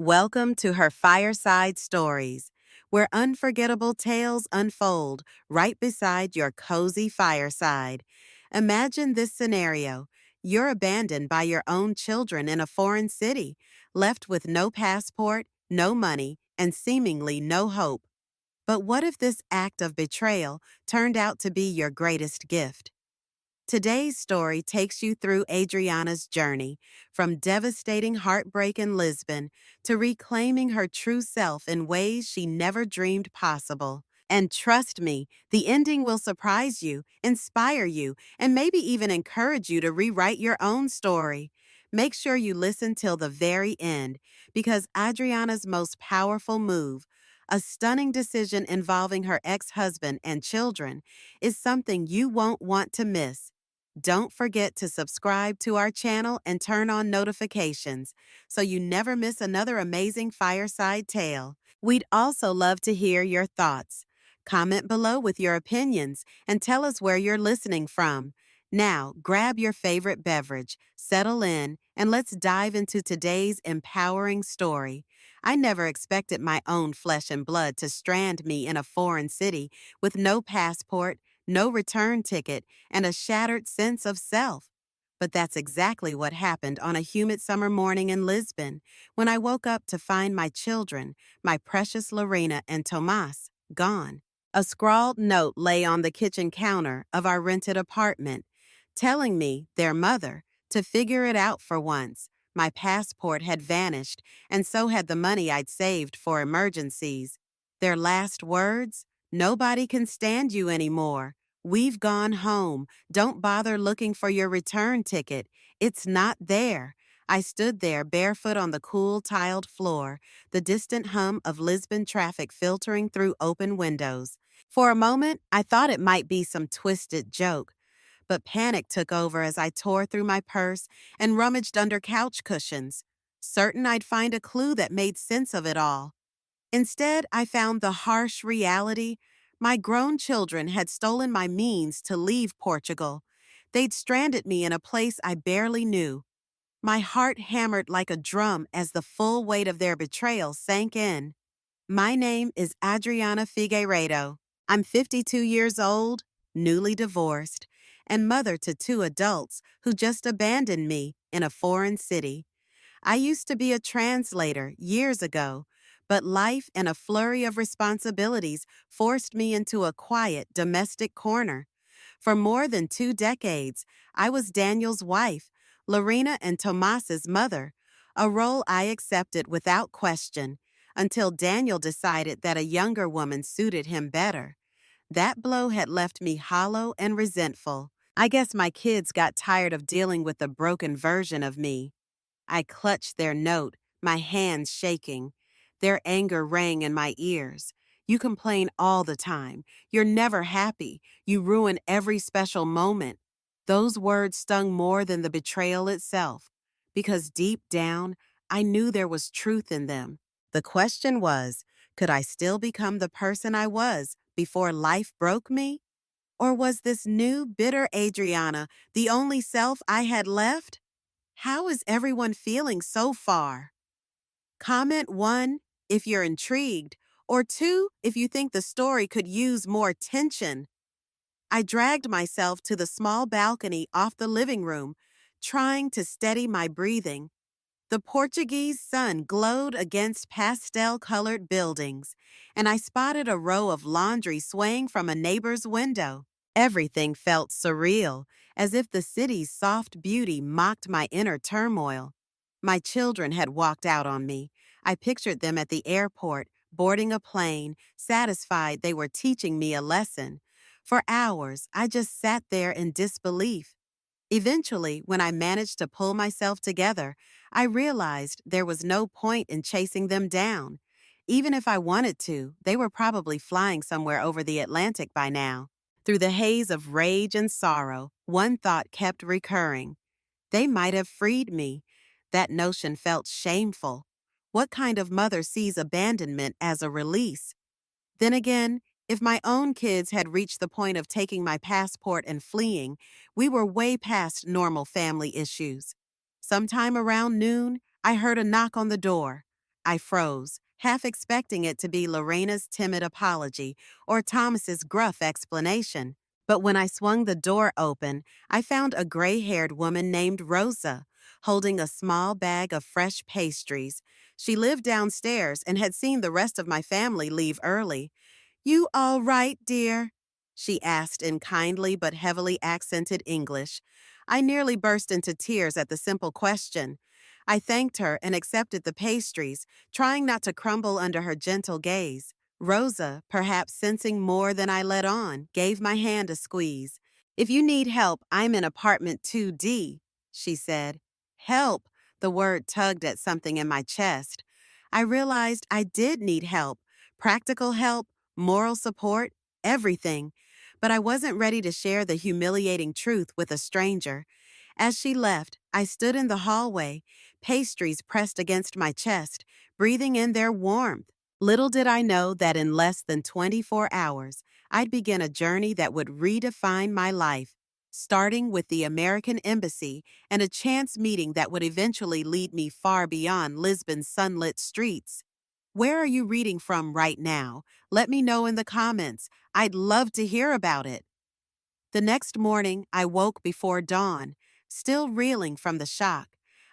Welcome to her Fireside Stories, where unforgettable tales unfold right beside your cozy fireside. Imagine this scenario. You're abandoned by your own children in a foreign city, left with no passport, no money, and seemingly no hope. But what if this act of betrayal turned out to be your greatest gift? Today's story takes you through Adriana's journey, from devastating heartbreak in Lisbon to reclaiming her true self in ways she never dreamed possible. And trust me, the ending will surprise you, inspire you, and maybe even encourage you to rewrite your own story. Make sure you listen till the very end, because Adriana's most powerful move, a stunning decision involving her ex-husband and children, is something you won't want to miss. Don't forget to subscribe to our channel and turn on notifications so you never miss another amazing fireside tale. We'd also love to hear your thoughts. Comment below with your opinions and tell us where you're listening from. Now, grab your favorite beverage, settle in, and let's dive into today's empowering story. I never expected my own flesh and blood to strand me in a foreign city with no passport, no return ticket, and a shattered sense of self. But that's exactly what happened on a humid summer morning in Lisbon when I woke up to find my children, my precious Lorena and Tomas, gone. A scrawled note lay on the kitchen counter of our rented apartment, telling me, their mother, to figure it out for once. My passport had vanished, and so had the money I'd saved for emergencies. Their last words? Nobody can stand you anymore. We've gone home. Don't bother looking for your return ticket. It's not there. I stood there barefoot on the cool tiled floor, the distant hum of Lisbon traffic filtering through open windows. For a moment, I thought it might be some twisted joke, but panic took over as I tore through my purse and rummaged under couch cushions, certain I'd find a clue that made sense of it all. Instead, I found the harsh reality. My grown children had stolen my means to leave Portugal. They'd stranded me in a place I barely knew. My heart hammered like a drum as the full weight of their betrayal sank in. My name is Adriana Figueiredo. I'm 52 years old, newly divorced, and mother to two adults who just abandoned me in a foreign city. I used to be a translator years ago, but life and a flurry of responsibilities forced me into a quiet domestic corner. For more than 2 decades, I was Daniel's wife, Lorena and Tomas's mother, a role I accepted without question, until Daniel decided that a younger woman suited him better. That blow had left me hollow and resentful. I guess my kids got tired of dealing with the broken version of me. I clutched their note, my hands shaking. Their anger rang in my ears. You complain all the time. You're never happy. You ruin every special moment. Those words stung more than the betrayal itself, because deep down, I knew there was truth in them. The question was, could I still become the person I was before life broke me? Or was this new, bitter Adriana the only self I had left? How is everyone feeling so far? Comment 1 if you're intrigued, or 2 if you think the story could use more tension. I dragged myself to the small balcony off the living room, trying to steady my breathing. The Portuguese sun glowed against pastel-colored buildings, and I spotted a row of laundry swaying from a neighbor's window. Everything felt surreal, as if the city's soft beauty mocked my inner turmoil. My children had walked out on me. I pictured them at the airport, boarding a plane, satisfied they were teaching me a lesson. For hours, I just sat there in disbelief. Eventually, when I managed to pull myself together, I realized there was no point in chasing them down. Even if I wanted to, they were probably flying somewhere over the Atlantic by now. Through the haze of rage and sorrow, one thought kept recurring. They might have freed me. That notion felt shameful. What kind of mother sees abandonment as a release? Then again, if my own kids had reached the point of taking my passport and fleeing, we were way past normal family issues. Sometime around noon, I heard a knock on the door. I froze, half expecting it to be Lorena's timid apology or Thomas's gruff explanation. But when I swung the door open, I found a gray-haired woman named Rosa, holding a small bag of fresh pastries. She lived downstairs and had seen the rest of my family leave early. "You all right, dear?" she asked in kindly but heavily accented English. I nearly burst into tears at the simple question. I thanked her and accepted the pastries, trying not to crumble under her gentle gaze. Rosa, perhaps sensing more than I let on, gave my hand a squeeze. "If you need help, I'm in apartment 2D, she said. Help! The word tugged at something in my chest. I realized I did need help. Practical help, moral support, everything. But I wasn't ready to share the humiliating truth with a stranger. As she left, I stood in the hallway, pastries pressed against my chest, breathing in their warmth. Little did I know that in less than 24 hours, I'd begin a journey that would redefine my life, starting with the American Embassy and a chance meeting that would eventually lead me far beyond Lisbon's sunlit streets. Where are you reading from right now? Let me know in the comments. I'd love to hear about it. The next morning, I woke before dawn, still reeling from the shock.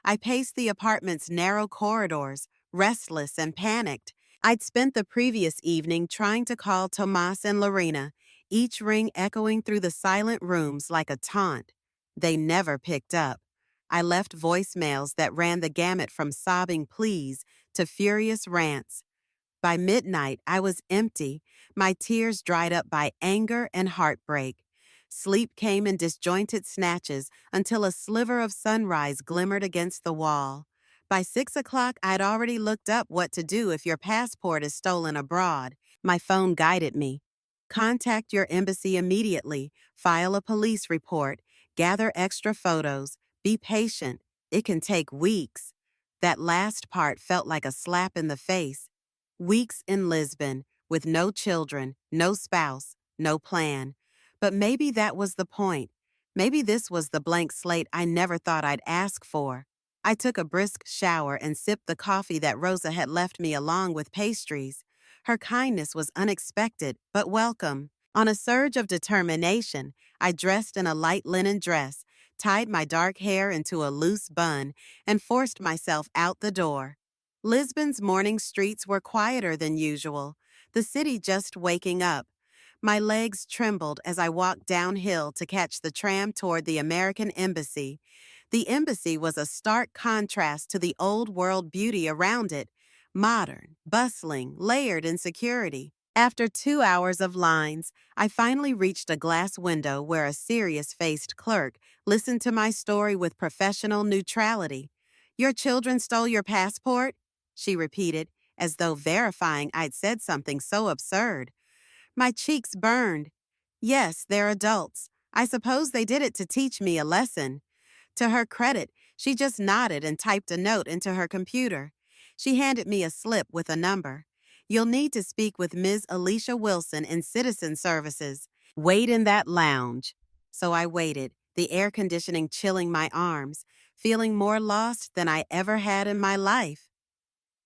I paced the apartment's narrow corridors, restless and panicked. I'd spent the previous evening trying to call Tomas and Lorena, each ring echoing through the silent rooms like a taunt. They never picked up. I left voicemails that ran the gamut from sobbing pleas to furious rants. By midnight, I was empty, my tears dried up by anger and heartbreak. Sleep came in disjointed snatches until a sliver of sunrise glimmered against the wall. By 6 o'clock, I'd already looked up what to do if your passport is stolen abroad. My phone guided me. Contact your embassy immediately, file a police report, gather extra photos, be patient. It can take weeks. That last part felt like a slap in the face. Weeks in Lisbon, with no children, no spouse, no plan. But maybe that was the point. Maybe this was the blank slate I never thought I'd ask for. I took a brisk shower and sipped the coffee that Rosa had left me along with pastries. Her kindness was unexpected, but welcome. On a surge of determination, I dressed in a light linen dress, tied my dark hair into a loose bun, and forced myself out the door. Lisbon's morning streets were quieter than usual, the city just waking up. My legs trembled as I walked downhill to catch the tram toward the American Embassy. The embassy was a stark contrast to the old-world beauty around it, modern, bustling, layered in security. After 2 hours of lines, I finally reached a glass window where a serious-faced clerk listened to my story with professional neutrality. "Your children stole your passport?" she repeated, as though verifying I'd said something so absurd. My cheeks burned. "Yes, they're adults. I suppose they did it to teach me a lesson." To her credit, she just nodded and typed a note into her computer. She handed me a slip with a number. "You'll need to speak with Ms. Alicia Wilson in Citizen Services. Wait in that lounge." So I waited, the air conditioning chilling my arms, feeling more lost than I ever had in my life.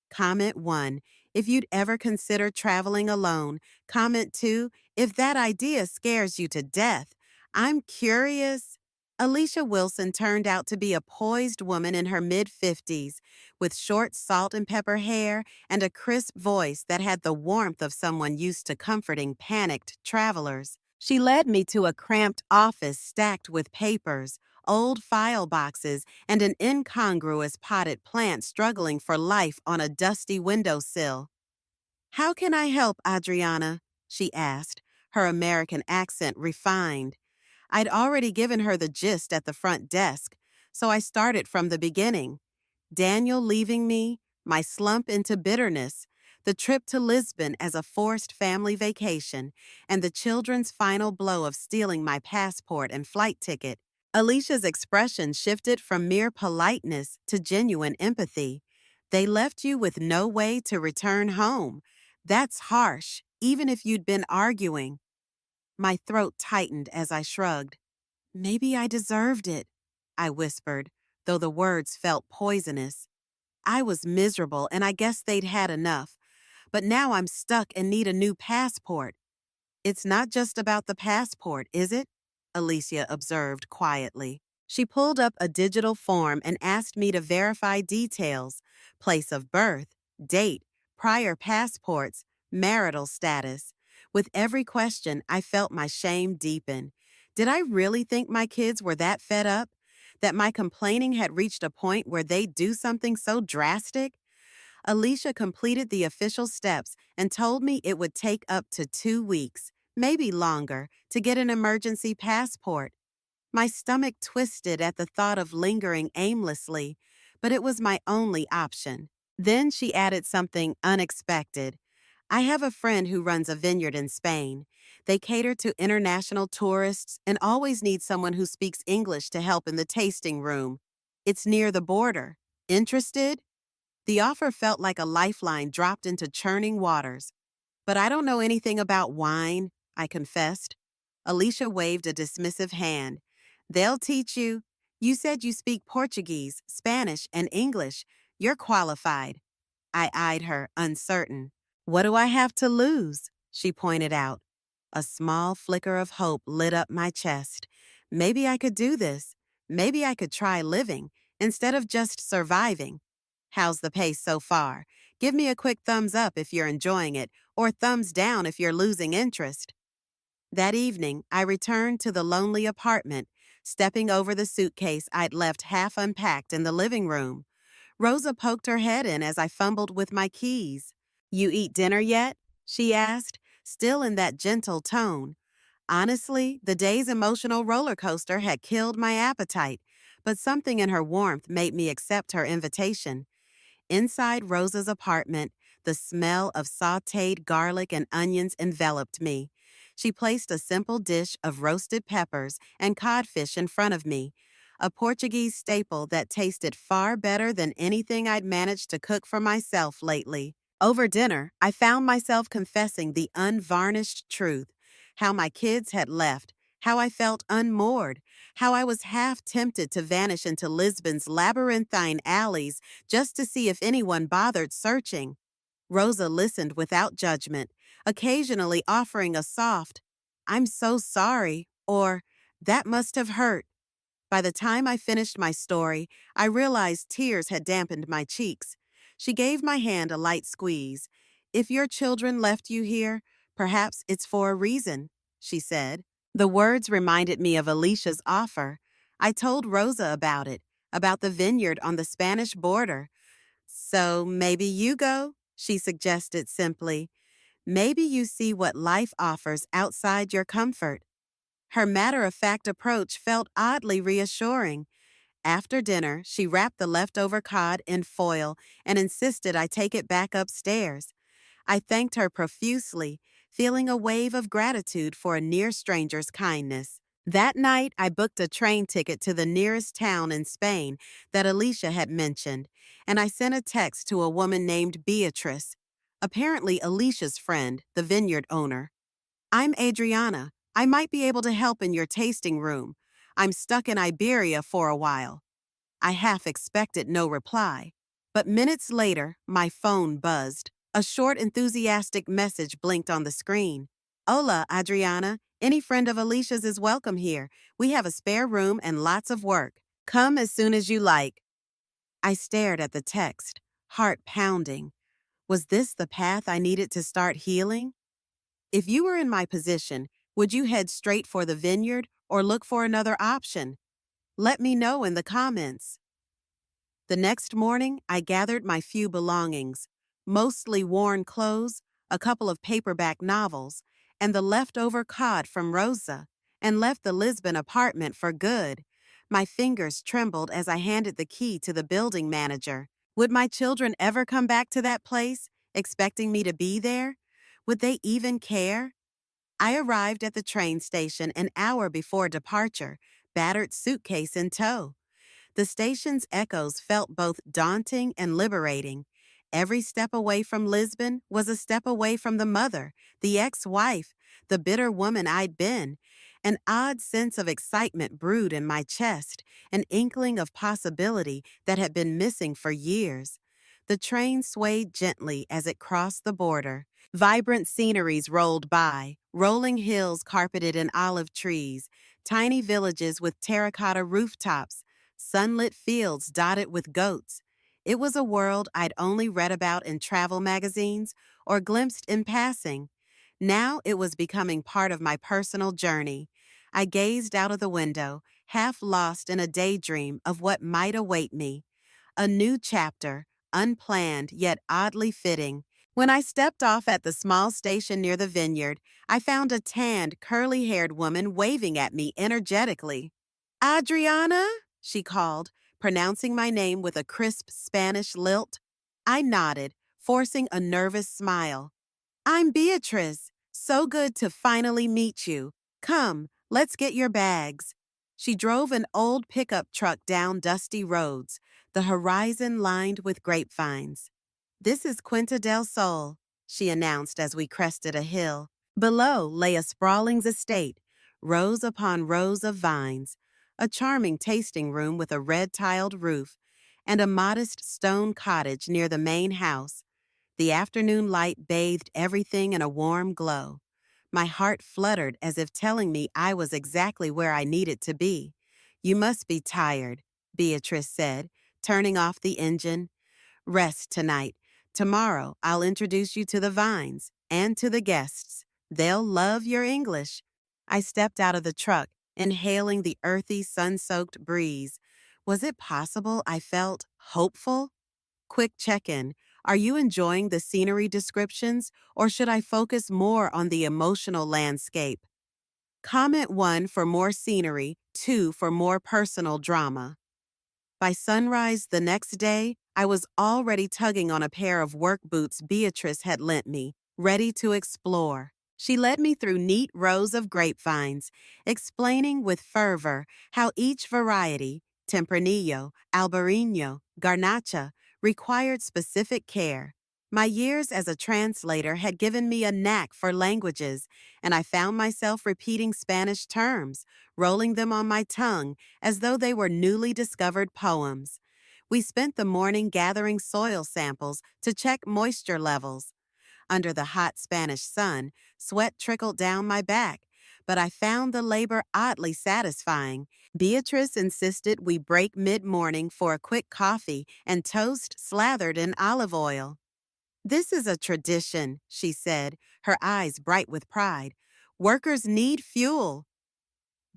Comment 1, if you'd ever consider traveling alone. Comment 2, if that idea scares you to death. I'm curious. Alicia Wilson turned out to be a poised woman in her mid-50s, with short salt and pepper hair and a crisp voice that had the warmth of someone used to comforting panicked travelers. She led me to a cramped office stacked with papers, old file boxes, and an incongruous potted plant struggling for life on a dusty windowsill. "How can I help, Adriana?" she asked, her American accent refined. I'd already given her the gist at the front desk, so I started from the beginning. Daniel leaving me, my slump into bitterness, the trip to Lisbon as a forced family vacation, and the children's final blow of stealing my passport and flight ticket. Alicia's expression shifted from mere politeness to genuine empathy. "They left you with no way to return home. That's harsh, even if you'd been arguing." My throat tightened as I shrugged. "Maybe I deserved it," I whispered, though the words felt poisonous. I was miserable and I guess they'd had enough. But now I'm stuck and need a new passport. It's not just about the passport, is it? Alicia observed quietly. She pulled up a digital form and asked me to verify details: place of birth, date, prior passports, marital status. With every question, I felt my shame deepen. Did I really think my kids were that fed up? That my complaining had reached a point where they'd do something so drastic? Alicia completed the official steps and told me it would take up to 2 weeks, maybe longer, to get an emergency passport. My stomach twisted at the thought of lingering aimlessly, but it was my only option. Then she added something unexpected. I have a friend who runs a vineyard in Spain. They cater to international tourists and always need someone who speaks English to help in the tasting room. It's near the border. Interested? The offer felt like a lifeline dropped into churning waters. But I don't know anything about wine, I confessed. Alicia waved a dismissive hand. They'll teach you. You said you speak Portuguese, Spanish, and English. You're qualified. I eyed her, uncertain. What do I have to lose? She pointed out. A small flicker of hope lit up my chest. Maybe I could do this. Maybe I could try living, instead of just surviving. How's the pace so far? Give me a quick thumbs up if you're enjoying it, or thumbs down if you're losing interest. That evening, I returned to the lonely apartment, stepping over the suitcase I'd left half unpacked in the living room. Rosa poked her head in as I fumbled with my keys. You eat dinner yet? She asked, still in that gentle tone. Honestly, the day's emotional roller coaster had killed my appetite, but something in her warmth made me accept her invitation. Inside Rosa's apartment, the smell of sautéed garlic and onions enveloped me. She placed a simple dish of roasted peppers and codfish in front of me, a Portuguese staple that tasted far better than anything I'd managed to cook for myself lately. Over dinner, I found myself confessing the unvarnished truth: how my kids had left, how I felt unmoored, how I was half tempted to vanish into Lisbon's labyrinthine alleys just to see if anyone bothered searching. Rosa listened without judgment, occasionally offering a soft, "I'm so sorry," or "That must have hurt." By the time I finished my story, I realized tears had dampened my cheeks. She gave my hand a light squeeze. "If your children left you here, perhaps it's for a reason," she said. The words reminded me of Alicia's offer. I told Rosa about the vineyard on the Spanish border. "So maybe you go," she suggested simply. "Maybe you see what life offers outside your comfort." Her matter-of-fact approach felt oddly reassuring. After dinner, she wrapped the leftover cod in foil and insisted I take it back upstairs. I thanked her profusely, feeling a wave of gratitude for a near stranger's kindness. That night, I booked a train ticket to the nearest town in Spain that Alicia had mentioned, and I sent a text to a woman named Beatrice, apparently Alicia's friend, the vineyard owner. "I'm Adriana. I might be able to help in your tasting room. I'm stuck in Iberia for a while." I half expected no reply. But minutes later, my phone buzzed. A short, enthusiastic message blinked on the screen. "Hola, Adriana. Any friend of Alicia's is welcome here. We have a spare room and lots of work. Come as soon as you like." I stared at the text, heart pounding. Was this the path I needed to start healing? If you were in my position, would you head straight for the vineyard or look for another option? Let me know in the comments. The next morning, I gathered my few belongings, mostly worn clothes, a couple of paperback novels, and the leftover cod from Rosa, and left the Lisbon apartment for good. My fingers trembled as I handed the key to the building manager. Would my children ever come back to that place, expecting me to be there? Would they even care? I arrived at the train station an hour before departure, battered suitcase in tow. The station's echoes felt both daunting and liberating. Every step away from Lisbon was a step away from the mother, the ex-wife, the bitter woman I'd been. An odd sense of excitement brewed in my chest, an inkling of possibility that had been missing for years. The train swayed gently as it crossed the border. Vibrant sceneries rolled by, rolling hills carpeted in olive trees, tiny villages with terracotta rooftops, sunlit fields dotted with goats. It was a world I'd only read about in travel magazines or glimpsed in passing. Now it was becoming part of my personal journey. I gazed out of the window, half lost in a daydream of what might await me. A new chapter, unplanned yet oddly fitting. When I stepped off at the small station near the vineyard, I found a tanned, curly-haired woman waving at me energetically. Adriana, she called, pronouncing my name with a crisp Spanish lilt. I nodded, forcing a nervous smile. I'm Beatrice. So good to finally meet you. Come, let's get your bags. She drove an old pickup truck down dusty roads, the horizon lined with grapevines. This is Quinta del Sol, she announced as we crested a hill. Below lay a sprawling estate, rows upon rows of vines, a charming tasting room with a red-tiled roof, and a modest stone cottage near the main house. The afternoon light bathed everything in a warm glow. My heart fluttered as if telling me I was exactly where I needed to be. You must be tired, Beatrice said, turning off the engine. Rest tonight. Tomorrow I'll introduce you to the vines and to the guests. They'll love your English. I stepped out of the truck, inhaling the earthy, sun-soaked breeze. Was it possible I felt hopeful? Quick check-in. Are you enjoying the scenery descriptions, or should I focus more on the emotional landscape? Comment 1 for more scenery, 2 for more personal drama. By sunrise the next day, I was already tugging on a pair of work boots Beatrice had lent me, ready to explore. She led me through neat rows of grapevines, explaining with fervor how each variety, Tempranillo, Albarino, Garnacha, required specific care. My years as a translator had given me a knack for languages, and I found myself repeating Spanish terms, rolling them on my tongue as though they were newly discovered poems. We spent the morning gathering soil samples to check moisture levels. Under the hot Spanish sun, sweat trickled down my back, but I found the labor oddly satisfying. Beatrice insisted we break mid-morning for a quick coffee and toast slathered in olive oil. This is a tradition, she said, her eyes bright with pride. Workers need fuel.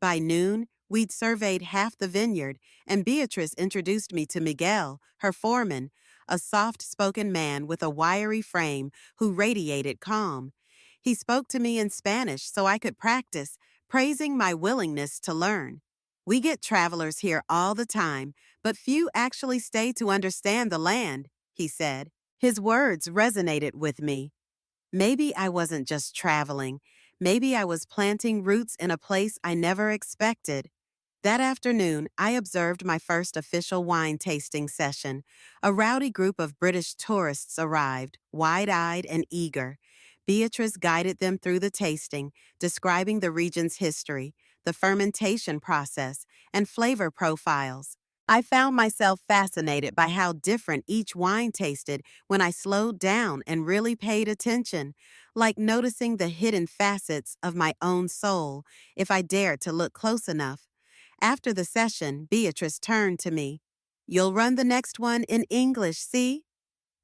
By noon, we'd surveyed half the vineyard, and Beatrice introduced me to Miguel, her foreman, a soft-spoken man with a wiry frame who radiated calm. He spoke to me in Spanish so I could practice, praising my willingness to learn. We get travelers here all the time, but few actually stay to understand the land, he said. His words resonated with me. Maybe I wasn't just traveling. Maybe I was planting roots in a place I never expected. That afternoon, I observed my first official wine tasting session. A rowdy group of British tourists arrived, wide-eyed and eager. Beatrice guided them through the tasting, describing the region's history, the fermentation process, and flavor profiles. I found myself fascinated by how different each wine tasted when I slowed down and really paid attention, like noticing the hidden facets of my own soul if I dared to look close enough. After the session, Beatrice turned to me. "You'll run the next one in English, see?"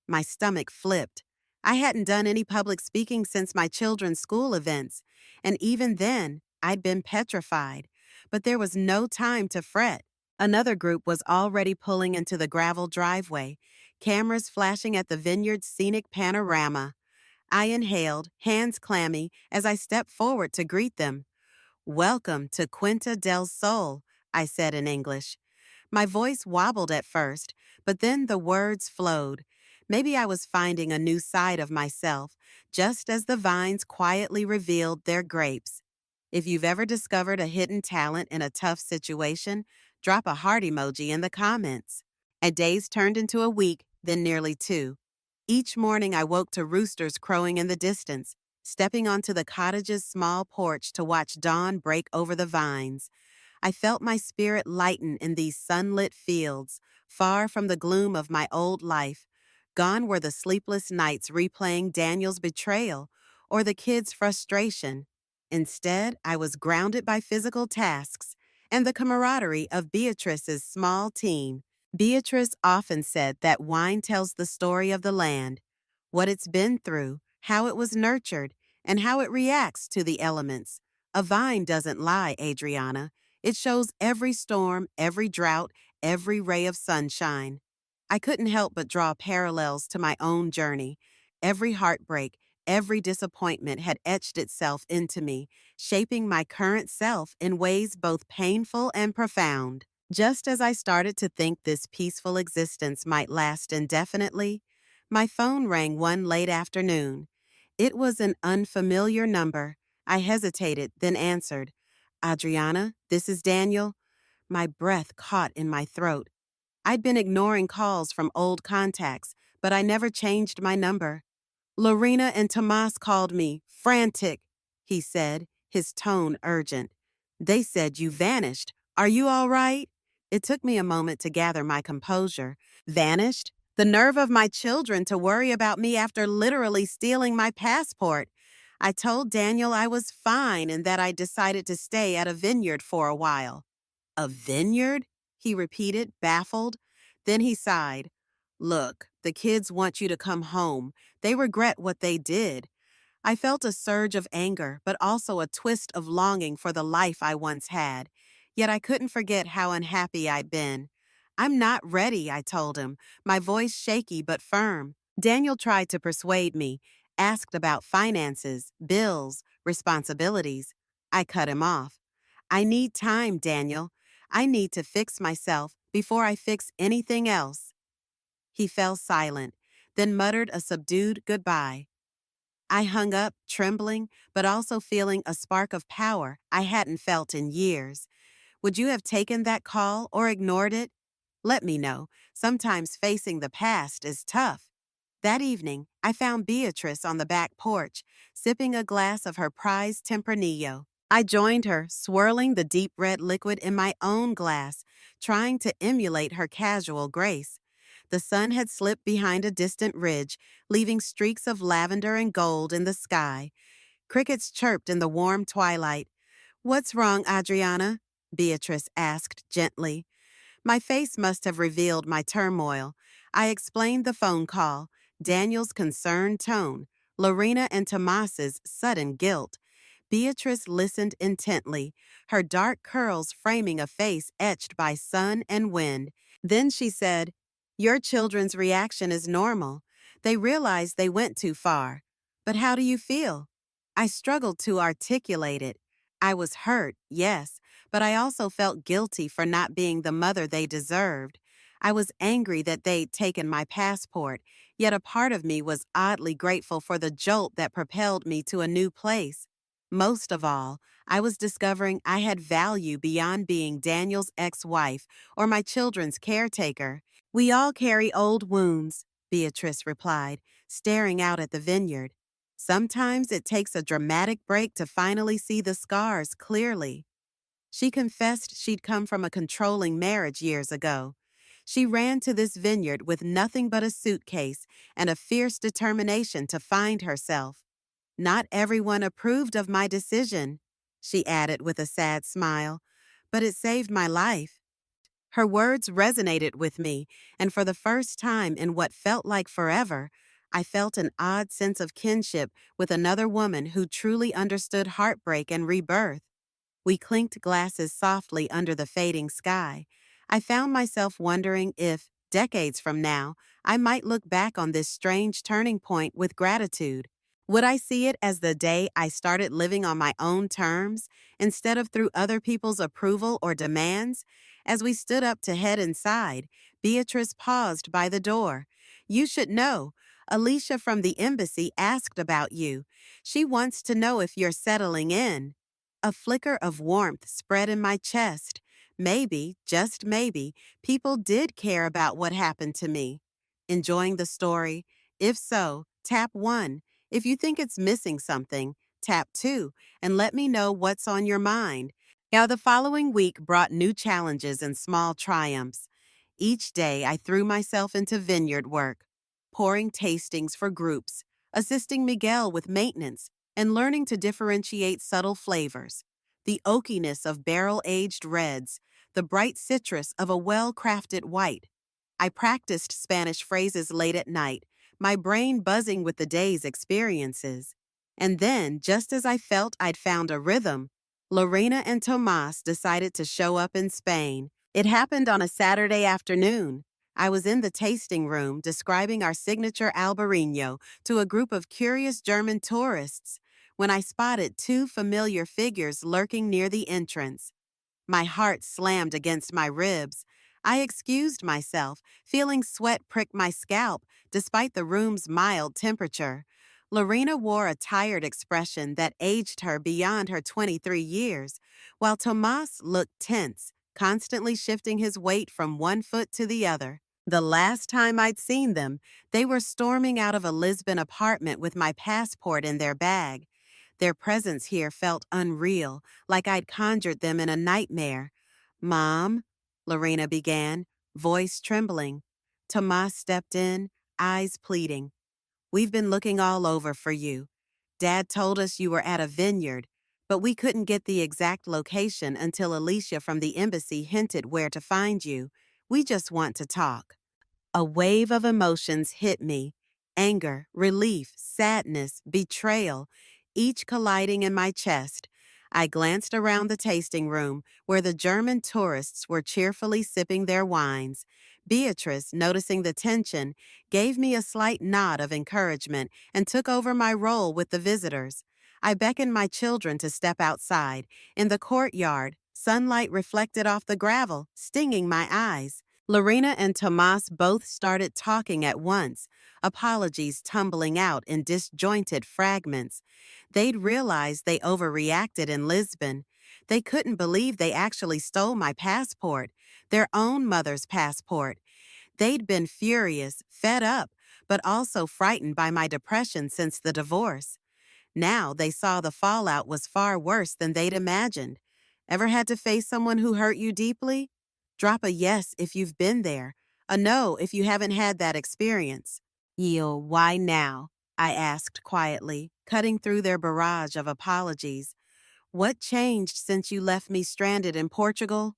My stomach flipped. I hadn't done any public speaking since my children's school events, and even then, I'd been petrified. But there was no time to fret. Another group was already pulling into the gravel driveway, cameras flashing at the vineyard's scenic panorama. I inhaled, hands clammy, as I stepped forward to greet them. "Welcome to Quinta del Sol," I said in English. My voice wobbled at first, but then the words flowed. Maybe I was finding a new side of myself, just as the vines quietly revealed their grapes. If you've ever discovered a hidden talent in a tough situation, drop a heart emoji in the comments. A days turned into a week, then nearly 2. Each morning I woke to roosters crowing in the distance, stepping onto the cottage's small porch to watch dawn break over the vines. I felt my spirit lighten in these sunlit fields, far from the gloom of my old life. Gone were the sleepless nights replaying Daniel's betrayal or the kids' frustration. Instead, I was grounded by physical tasks and the camaraderie of Beatrice's small team. Beatrice often said that wine tells the story of the land, what it's been through, how it was nurtured, and how it reacts to the elements. A vine doesn't lie, Adriana. It shows every storm, every drought, every ray of sunshine. I couldn't help but draw parallels to my own journey. Every heartbreak, every disappointment had etched itself into me, shaping my current self in ways both painful and profound. Just as I started to think this peaceful existence might last indefinitely, my phone rang one late afternoon. It was an unfamiliar number. I hesitated, then answered. Adriana, this is Daniel. My breath caught in my throat. I'd been ignoring calls from old contacts, but I never changed my number. Lorena and Tomas called me, frantic, he said, his tone urgent. They said you vanished. Are you all right? It took me a moment to gather my composure. Vanished? The nerve of my children to worry about me after literally stealing my passport. I told Daniel I was fine and that I decided to stay at a vineyard for a while. A vineyard? He repeated, baffled. Then he sighed. Look, the kids want you to come home. They regret what they did. I felt a surge of anger, but also a twist of longing for the life I once had. Yet I couldn't forget how unhappy I'd been. I'm not ready, I told him, my voice shaky but firm. Daniel tried to persuade me, asked about finances, bills, responsibilities. I cut him off. I need time, Daniel. I need to fix myself before I fix anything else. He fell silent, then muttered a subdued goodbye. I hung up, trembling, but also feeling a spark of power I hadn't felt in years. Would you have taken that call or ignored it? Let me know. Sometimes facing the past is tough. That evening, I found Beatrice on the back porch, sipping a glass of her prized Tempranillo. I joined her, swirling the deep red liquid in my own glass, trying to emulate her casual grace. The sun had slipped behind a distant ridge, leaving streaks of lavender and gold in the sky. Crickets chirped in the warm twilight. What's wrong, Adriana? Beatrice asked gently. My face must have revealed my turmoil. I explained the phone call, Daniel's concerned tone, Lorena and Tomas's sudden guilt. Beatrice listened intently, her dark curls framing a face etched by sun and wind. Then she said, Your children's reaction is normal. They realize they went too far. But how do you feel? I struggled to articulate it. I was hurt, yes, but I also felt guilty for not being the mother they deserved. I was angry that they'd taken my passport, yet a part of me was oddly grateful for the jolt that propelled me to a new place. Most of all, I was discovering I had value beyond being Daniel's ex-wife or my children's caretaker. We all carry old wounds, Beatrice replied, staring out at the vineyard. Sometimes it takes a dramatic break to finally see the scars clearly. She confessed she'd come from a controlling marriage years ago. She ran to this vineyard with nothing but a suitcase and a fierce determination to find herself. Not everyone approved of my decision, she added with a sad smile, but it saved my life. Her words resonated with me, and for the first time in what felt like forever, I felt an odd sense of kinship with another woman who truly understood heartbreak and rebirth. We clinked glasses softly under the fading sky. I found myself wondering if, decades from now, I might look back on this strange turning point with gratitude. Would I see it as the day I started living on my own terms, instead of through other people's approval or demands? As we stood up to head inside, Beatrice paused by the door. You should know. Alicia from the embassy asked about you. She wants to know if you're settling in. A flicker of warmth spread in my chest. Maybe, just maybe, people did care about what happened to me. Enjoying the story? If so, tap 1. If you think it's missing something, tap 2, and let me know what's on your mind. Now, the following week brought new challenges and small triumphs. Each day, I threw myself into vineyard work, pouring tastings for groups, assisting Miguel with maintenance, and learning to differentiate subtle flavors. The oakiness of barrel-aged reds, the bright citrus of a well-crafted white. I practiced Spanish phrases late at night, my brain buzzing with the day's experiences. And then, just as I felt I'd found a rhythm, Lorena and Tomas decided to show up in Spain. It happened on a Saturday afternoon. I was in the tasting room describing our signature Albarino to a group of curious German tourists when I spotted two familiar figures lurking near the entrance. My heart slammed against my ribs. I excused myself, feeling sweat prick my scalp despite the room's mild temperature. Lorena wore a tired expression that aged her beyond her 23 years, while Tomas looked tense, constantly shifting his weight from one foot to the other. The last time I'd seen them, they were storming out of a Lisbon apartment with my passport in their bag. Their presence here felt unreal, like I'd conjured them in a nightmare. "Mom," Lorena began, voice trembling. Tomas stepped in, eyes pleading. "We've been looking all over for you. Dad told us you were at a vineyard, but we couldn't get the exact location until Alicia from the embassy hinted where to find you. We just want to talk." A wave of emotions hit me: anger, relief, sadness, betrayal, each colliding in my chest. I glanced around the tasting room where the German tourists were cheerfully sipping their wines. Beatrice, noticing the tension, gave me a slight nod of encouragement and took over my role with the visitors. I beckoned my children to step outside. In the courtyard, sunlight reflected off the gravel, stinging my eyes. Lorena and Tomas both started talking at once, apologies tumbling out in disjointed fragments. They'd realized they overreacted in Lisbon. They couldn't believe they actually stole my passport, their own mother's passport. They'd been furious, fed up, but also frightened by my depression since the divorce. Now they saw the fallout was far worse than they'd imagined. Ever had to face someone who hurt you deeply? Drop a yes if you've been there, a no if you haven't had that experience. "Yeel, why now?" I asked quietly, cutting through their barrage of apologies. "What changed since you left me stranded in Portugal?"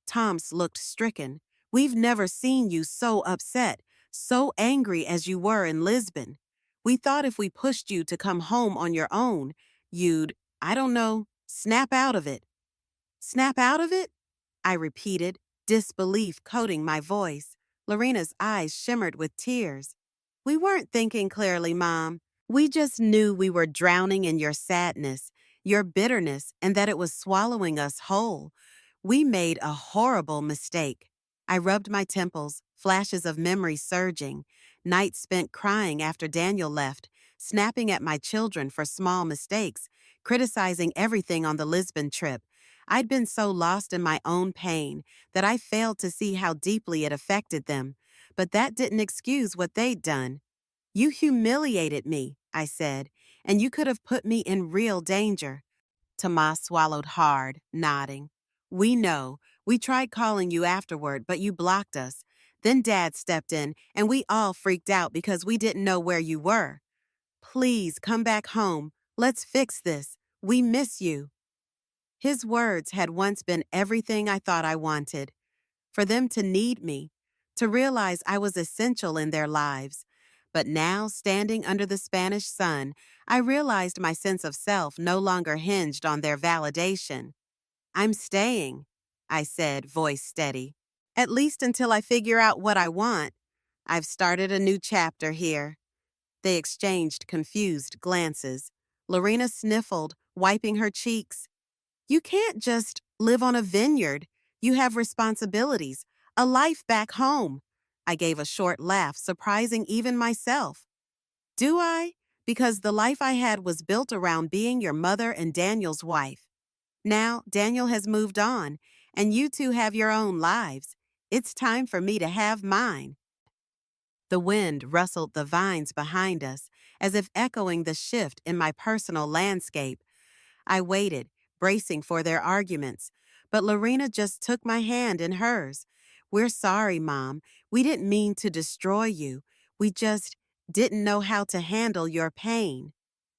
Toms looked stricken. "We've never seen you so upset, so angry as you were in Lisbon. We thought if we pushed you to come home on your own, you'd, I don't know, snap out of it." "Snap out of it?" I repeated, disbelief coating my voice. Lorena's eyes shimmered with tears. "We weren't thinking clearly, Mom. We just knew we were drowning in your sadness, your bitterness, and that it was swallowing us whole. We made a horrible mistake." I rubbed my temples, flashes of memory surging. Nights spent crying after Daniel left, snapping at my children for small mistakes, criticizing everything on the Lisbon trip. I'd been so lost in my own pain that I failed to see how deeply it affected them. But that didn't excuse what they'd done. "You humiliated me," I said, "and you could have put me in real danger." Tomas swallowed hard, nodding. "We know. We tried calling you afterward, but you blocked us. Then Dad stepped in, and we all freaked out because we didn't know where you were. Please come back home. Let's fix this. We miss you." His words had once been everything I thought I wanted. For them to need me, to realize I was essential in their lives. But now, standing under the Spanish sun, I realized my sense of self no longer hinged on their validation. "I'm staying," I said, voice steady. "At least until I figure out what I want. I've started a new chapter here." They exchanged confused glances. Lorena sniffled, wiping her cheeks. "You can't just live on a vineyard. You have responsibilities, a life back home." I gave a short laugh, surprising even myself. "Do I? Because the life I had was built around being your mother and Daniel's wife. Now, Daniel has moved on, and you two have your own lives. It's time for me to have mine." The wind rustled the vines behind us, as if echoing the shift in my personal landscape. I waited, bracing for their arguments, but Lorena just took my hand in hers. "We're sorry, Mom. We didn't mean to destroy you. We just didn't know how to handle your pain.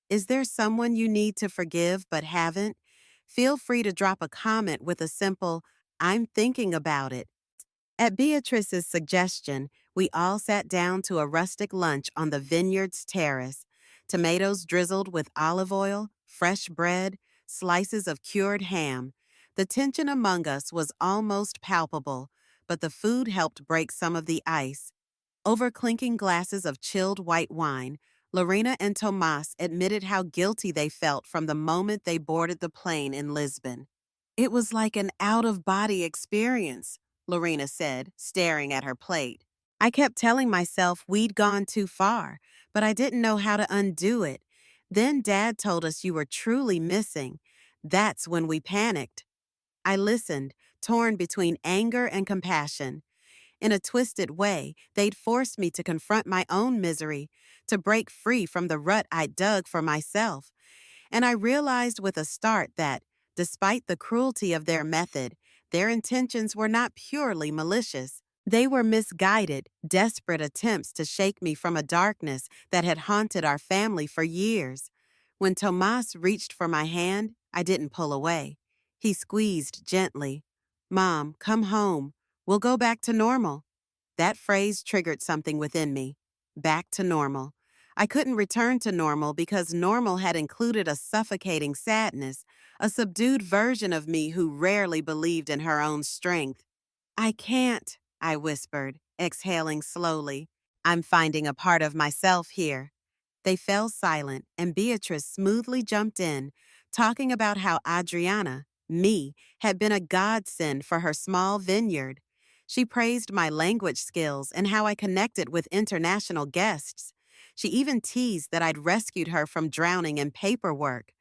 Is there someone you need to forgive but haven't? Feel free to drop a comment with a simple, I'm thinking about it. At Beatrice's suggestion, we all sat down to a rustic lunch on the vineyard's terrace. Tomatoes drizzled with olive oil, fresh bread, slices of cured ham. The tension among us was almost palpable, but the food helped break some of the ice. Over clinking glasses of chilled white wine, Lorena and Tomas admitted how guilty they felt from the moment they boarded the plane in Lisbon. It was like an out-of-body experience, Lorena said, staring at her plate. I kept telling myself we'd gone too far, but I didn't know how to undo it. Then Dad told us you were truly missing. That's when we panicked. I listened, torn between anger and compassion. In a twisted way, they'd forced me to confront my own misery, to break free from the rut I'd dug for myself. And I realized with a start that, despite the cruelty of their method, their intentions were not purely malicious. They were misguided, desperate attempts to shake me from a darkness that had haunted our family for years. When Tomas reached for my hand, I didn't pull away. He squeezed gently. Mom, come home. We'll go back to normal. That phrase triggered something within me. Back to normal. I couldn't return to normal because normal had included a suffocating sadness, a subdued version of me who rarely believed in her own strength. I can't, I whispered, exhaling slowly. I'm finding a part of myself here. They fell silent, and Beatrice smoothly jumped in, talking about how Adriana, me, had been a godsend for her small vineyard. She praised my language skills and how I connected with international guests. She even teased that I'd rescued her from drowning in paperwork.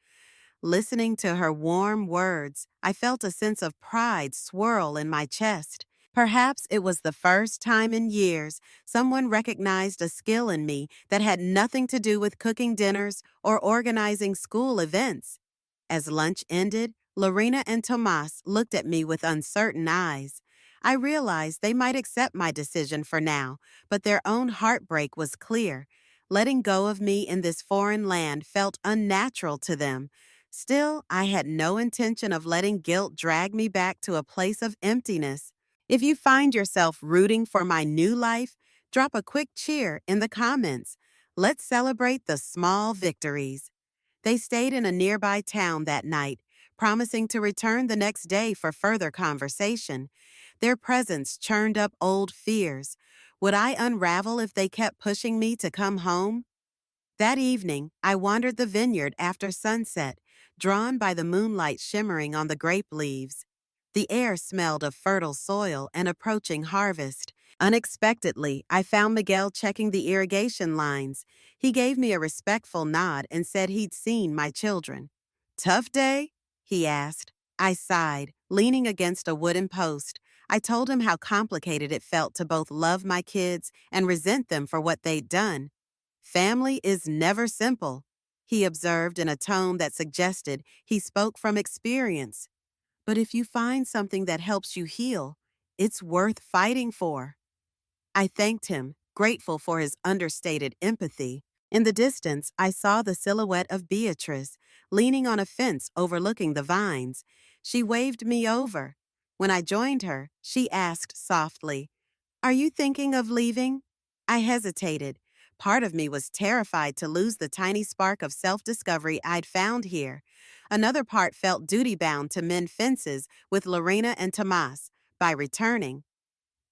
Listening to her warm words, I felt a sense of pride swirl in my chest. Perhaps it was the first time in years someone recognized a skill in me that had nothing to do with cooking dinners or organizing school events. As lunch ended, Lorena and Tomas looked at me with uncertain eyes. I realized they might accept my decision for now, but their own heartbreak was clear. Letting go of me in this foreign land felt unnatural to them. Still, I had no intention of letting guilt drag me back to a place of emptiness. If you find yourself rooting for my new life, drop a quick cheer in the comments. Let's celebrate the small victories. They stayed in a nearby town that night, promising to return the next day for further conversation. Their presence churned up old fears. Would I unravel if they kept pushing me to come home? That evening, I wandered the vineyard after sunset, drawn by the moonlight shimmering on the grape leaves. The air smelled of fertile soil and approaching harvest. Unexpectedly, I found Miguel checking the irrigation lines. He gave me a respectful nod and said he'd seen my children. Tough day? He asked. I sighed, leaning against a wooden post. I told him how complicated it felt to both love my kids and resent them for what they'd done. Family is never simple, he observed in a tone that suggested he spoke from experience. But if you find something that helps you heal, it's worth fighting for. I thanked him, grateful for his understated empathy. In the distance, I saw the silhouette of Beatrice, leaning on a fence overlooking the vines. She waved me over. When I joined her, she asked softly, are you thinking of leaving? I hesitated. Part of me was terrified to lose the tiny spark of self-discovery I'd found here. Another part felt duty-bound to mend fences with Lorena and Tomas. By returning,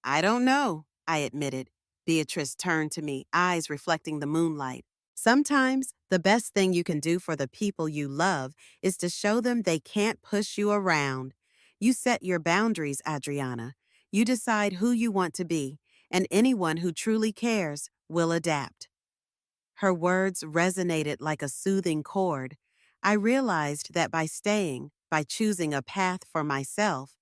I don't know, I admitted. Beatrice turned to me, eyes reflecting the moonlight. Sometimes, the best thing you can do for the people you love is to show them they can't push you around. You set your boundaries, Adriana. You decide who you want to be, and anyone who truly cares will adapt. Her words resonated like a soothing chord. I realized that by staying, by choosing a path for myself,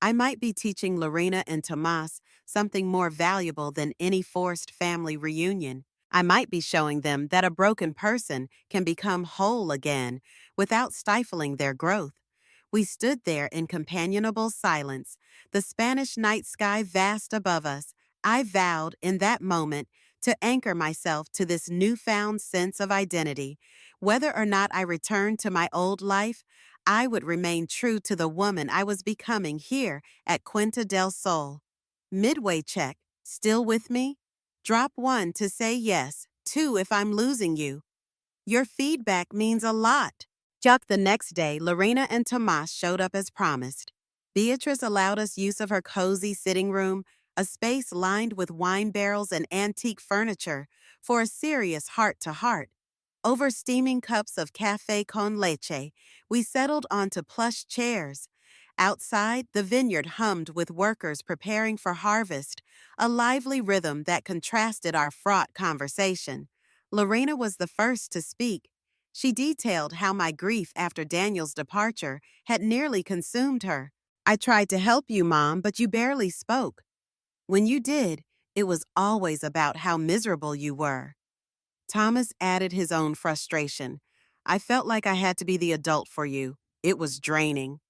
I might be teaching Lorena and Tomas something more valuable than any forced family reunion. I might be showing them that a broken person can become whole again without stifling their growth. We stood there in companionable silence, the Spanish night sky vast above us. I vowed in that moment to anchor myself to this newfound sense of identity. Whether or not I returned to my old life, I would remain true to the woman I was becoming here at Quinta del Sol. Midway check. Still with me? Drop 1 to say yes, 2 if I'm losing you. Your feedback means a lot. The next day, Lorena and Tomas showed up as promised. Beatrice allowed us use of her cozy sitting room, a space lined with wine barrels and antique furniture, for a serious heart-to-heart. Over steaming cups of café con leche, we settled onto plush chairs. Outside, the vineyard hummed with workers preparing for harvest, a lively rhythm that contrasted our fraught conversation. Lorena was the first to speak. She detailed how my grief after Daniel's departure had nearly consumed her. I tried to help you, Mom, but you barely spoke. When you did, it was always about how miserable you were. Thomas added his own frustration. I felt like I had to be the adult for you. It was draining.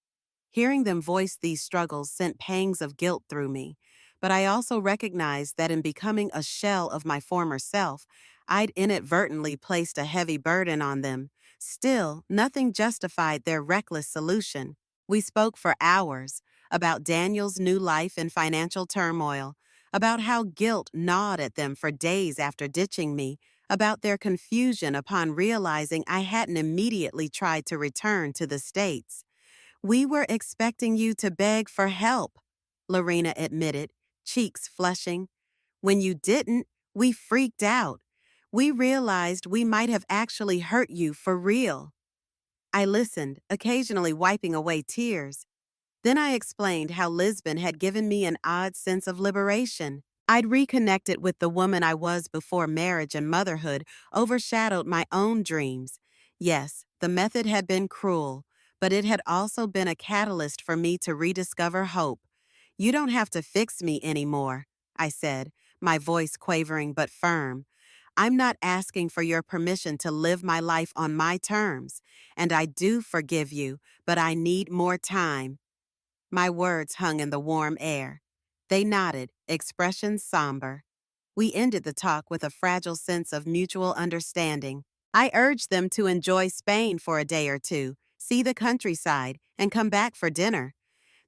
Hearing them voice these struggles sent pangs of guilt through me, but I also recognized that in becoming a shell of my former self, I'd inadvertently placed a heavy burden on them. Still, nothing justified their reckless solution. We spoke for hours about Daniel's new life in financial turmoil, about how guilt gnawed at them for days after ditching me, about their confusion upon realizing I hadn't immediately tried to return to the States. We were expecting you to beg for help, Lorena admitted, cheeks flushing. When you didn't, we freaked out. We realized we might have actually hurt you for real. I listened, occasionally wiping away tears. Then I explained how Lisbon had given me an odd sense of liberation. I'd reconnected with the woman I was before marriage and motherhood overshadowed my own dreams. Yes, the method had been cruel, but it had also been a catalyst for me to rediscover hope. You don't have to fix me anymore, I said, my voice quavering but firm. I'm not asking for your permission to live my life on my terms, and I do forgive you, but I need more time. My words hung in the warm air. They nodded, expressions somber. We ended the talk with a fragile sense of mutual understanding. I urged them to enjoy Spain for a day or two, see the countryside, and come back for dinner.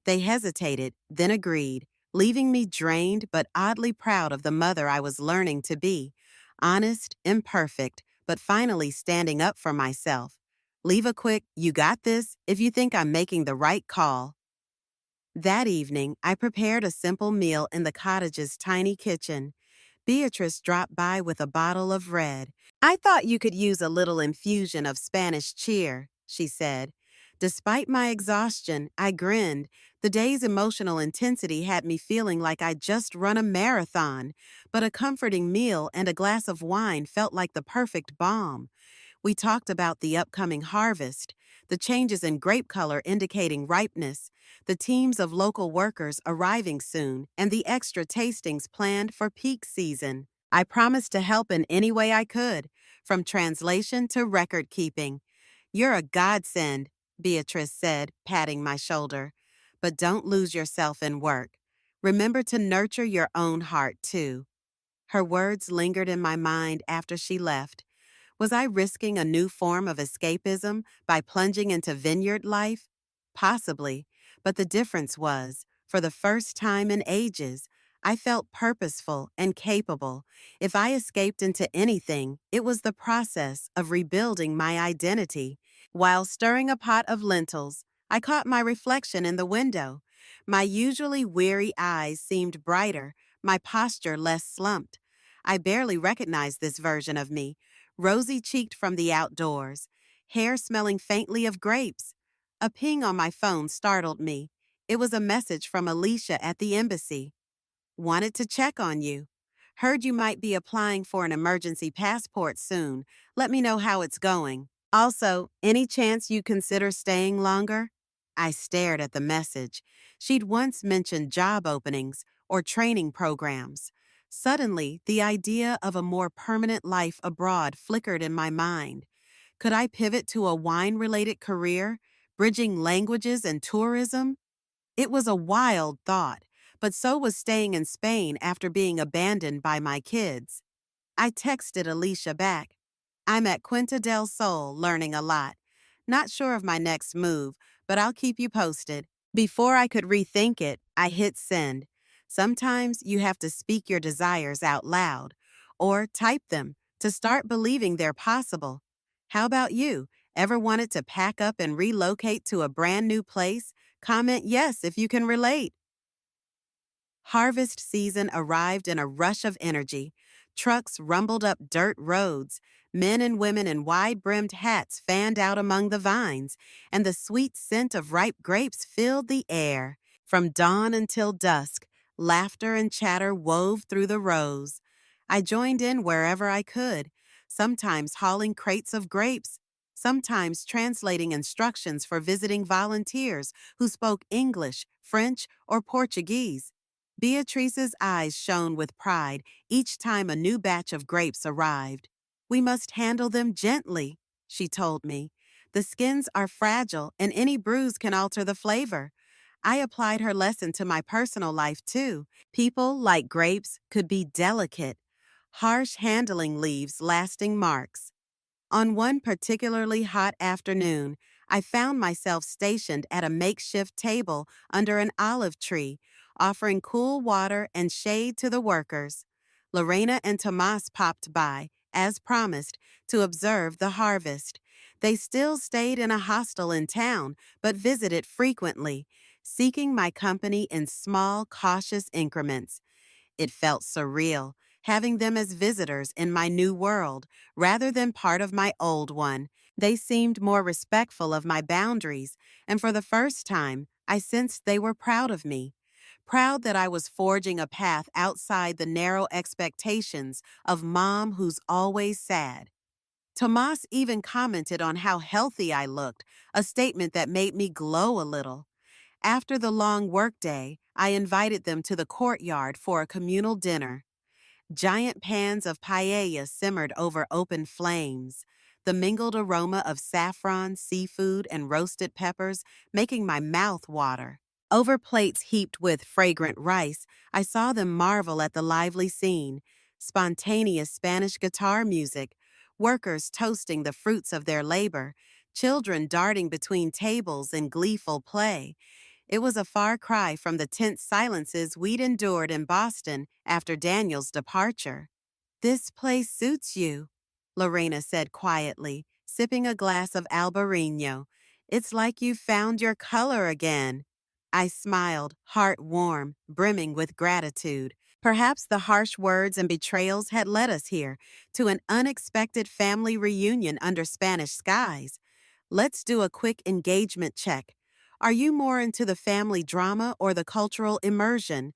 They hesitated, then agreed, leaving me drained but oddly proud of the mother I was learning to be. Honest, imperfect, but finally standing up for myself. Leave a quick, "You got this," if you think I'm making the right call. That evening, I prepared a simple meal in the cottage's tiny kitchen. Beatrice dropped by with a bottle of red. I thought you could use a little infusion of Spanish cheer, she said. Despite my exhaustion, I grinned. The day's emotional intensity had me feeling like I'd just run a marathon, but a comforting meal and a glass of wine felt like the perfect balm. We talked about the upcoming harvest, the changes in grape color indicating ripeness, the teams of local workers arriving soon, and the extra tastings planned for peak season. I promised to help in any way I could, from translation to record keeping. You're a godsend, Beatrice said, patting my shoulder. But don't lose yourself in work. Remember to nurture your own heart, too. Her words lingered in my mind after she left. Was I risking a new form of escapism by plunging into vineyard life? Possibly, but the difference was, for the first time in ages, I felt purposeful and capable. If I escaped into anything, it was the process of rebuilding my identity. While stirring a pot of lentils, I caught my reflection in the window. My usually weary eyes seemed brighter, my posture less slumped. I barely recognized this version of me, rosy-cheeked from the outdoors, hair smelling faintly of grapes. A ping on my phone startled me. It was a message from Alicia at the embassy. Wanted to check on you. Heard you might be applying for an emergency passport soon. Let me know how it's going. Also, any chance you consider staying longer? I stared at the message. She'd once mentioned job openings or training programs. Suddenly, the idea of a more permanent life abroad flickered in my mind. Could I pivot to a wine-related career, bridging languages and tourism? It was a wild thought, but so was staying in Spain after being abandoned by my kids. I texted Alicia back. I'm at Quinta del Sol learning a lot. Not sure of my next move, but I'll keep you posted. Before I could rethink it, I hit send. Sometimes you have to speak your desires out loud or type them to start believing they're possible. How about you? Ever wanted to pack up and relocate to a brand new place? Comment yes if you can relate. Harvest season arrived in a rush of energy. Trucks rumbled up dirt roads. Men and women in wide-brimmed hats fanned out among the vines, and the sweet scent of ripe grapes filled the air. From dawn until dusk, laughter and chatter wove through the rows. I joined in wherever I could, sometimes hauling crates of grapes, sometimes translating instructions for visiting volunteers who spoke English, French, or Portuguese. Beatrice's eyes shone with pride each time a new batch of grapes arrived. We must handle them gently, she told me. The skins are fragile and any bruise can alter the flavor. I applied her lesson to my personal life too. People, like grapes, could be delicate. Harsh handling leaves lasting marks. On one particularly hot afternoon, I found myself stationed at a makeshift table under an olive tree, offering cool water and shade to the workers. Lorena and Tomas popped by, as promised, to observe the harvest. They still stayed in a hostel in town, but visited frequently, seeking my company in small, cautious increments. It felt surreal, having them as visitors in my new world, rather than part of my old one. They seemed more respectful of my boundaries, and for the first time, I sensed they were proud of me. Proud that I was forging a path outside the narrow expectations of mom who's always sad. Tomas even commented on how healthy I looked, a statement that made me glow a little. After the long workday, I invited them to the courtyard for a communal dinner. Giant pans of paella simmered over open flames, the mingled aroma of saffron, seafood, and roasted peppers making my mouth water. Over plates heaped with fragrant rice, I saw them marvel at the lively scene, spontaneous Spanish guitar music, workers toasting the fruits of their labor, children darting between tables in gleeful play. It was a far cry from the tense silences we'd endured in Boston after Daniel's departure. This place suits you, Lorena said quietly, sipping a glass of Albarino. It's like you found your color again. I smiled, heart warm, brimming with gratitude. Perhaps the harsh words and betrayals had led us here, to an unexpected family reunion under Spanish skies. Let's do a quick engagement check. Are you more into the family drama or the cultural immersion?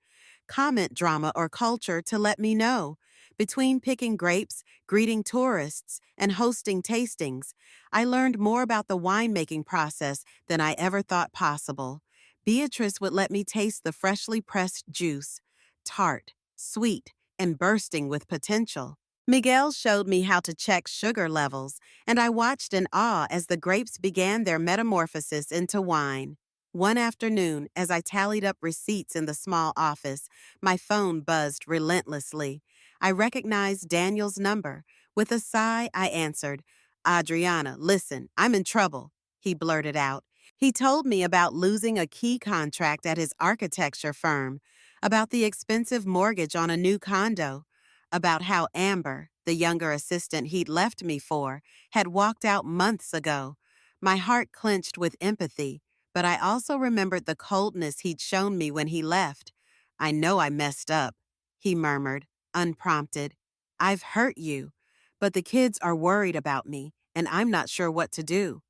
Comment drama or culture to let me know. Between picking grapes, greeting tourists, and hosting tastings, I learned more about the winemaking process than I ever thought possible. Beatrice would let me taste the freshly pressed juice, tart, sweet, and bursting with potential. Miguel showed me how to check sugar levels, and I watched in awe as the grapes began their metamorphosis into wine. One afternoon, as I tallied up receipts in the small office, my phone buzzed relentlessly. I recognized Daniel's number. With a sigh, I answered, "Adriana, listen, I'm in trouble," he blurted out. He told me about losing a key contract at his architecture firm, about the expensive mortgage on a new condo, about how Amber, the younger assistant he'd left me for, had walked out months ago. My heart clenched with empathy, but I also remembered the coldness he'd shown me when he left. "I know I messed up," he murmured, unprompted. "I've hurt you, but the kids are worried about me, and I'm not sure what to do."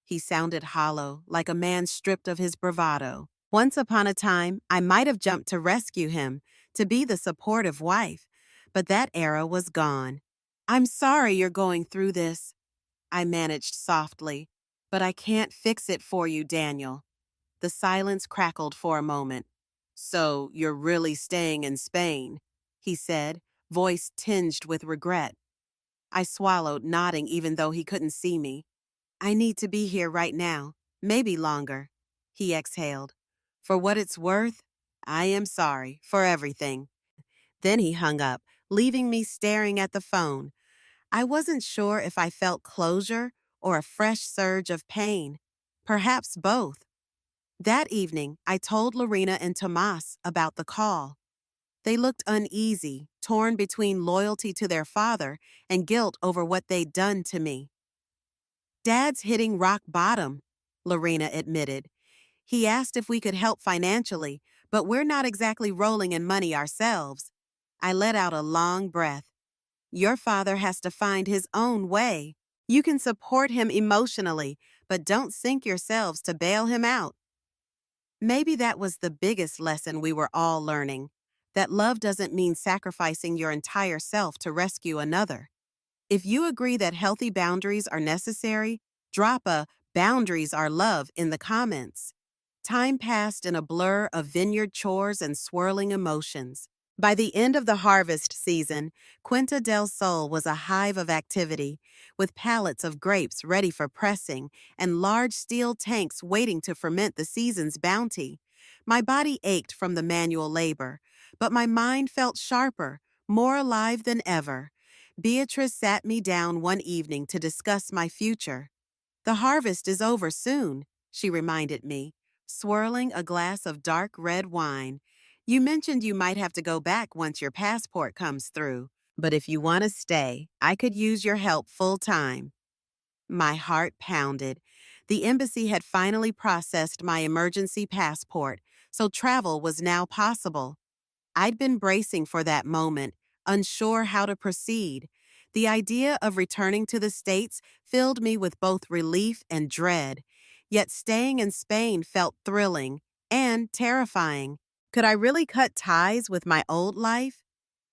He sounded hollow, like a man stripped of his bravado. Once upon a time, I might have jumped to rescue him, to be the supportive wife, but that era was gone. "I'm sorry you're going through this," I managed softly, "but I can't fix it for you, Daniel." The silence crackled for a moment. "So you're really staying in Spain?" he said, voice tinged with regret. I swallowed, nodding even though he couldn't see me. "I need to be here right now, maybe longer," he exhaled. "For what it's worth, I am sorry for everything." Then he hung up, leaving me staring at the phone. I wasn't sure if I felt closure or a fresh surge of pain. Perhaps both. That evening, I told Lorena and Tomas about the call. They looked uneasy, torn between loyalty to their father and guilt over what they'd done to me. Dad's hitting rock bottom, Lorena admitted. He asked if we could help financially, but we're not exactly rolling in money ourselves. I let out a long breath. Your father has to find his own way. You can support him emotionally, but don't sink yourselves to bail him out. Maybe that was the biggest lesson we were all learning, that love doesn't mean sacrificing your entire self to rescue another. If you agree that healthy boundaries are necessary, drop a "boundaries are love" in the comments. Time passed in a blur of vineyard chores and swirling emotions. By the end of the harvest season, Quinta del Sol was a hive of activity, with pallets of grapes ready for pressing and large steel tanks waiting to ferment the season's bounty. My body ached from the manual labor, but my mind felt sharper, more alive than ever. Beatrice sat me down one evening to discuss my future. "The harvest is over soon," she reminded me, swirling a glass of dark red wine. "You mentioned you might have to go back once your passport comes through, but if you want to stay, I could use your help full time." My heart pounded. The embassy had finally processed my emergency passport, so travel was now possible. I'd been bracing for that moment, unsure how to proceed. The idea of returning to the States filled me with both relief and dread. Yet staying in Spain felt thrilling and terrifying. Could I really cut ties with my old life?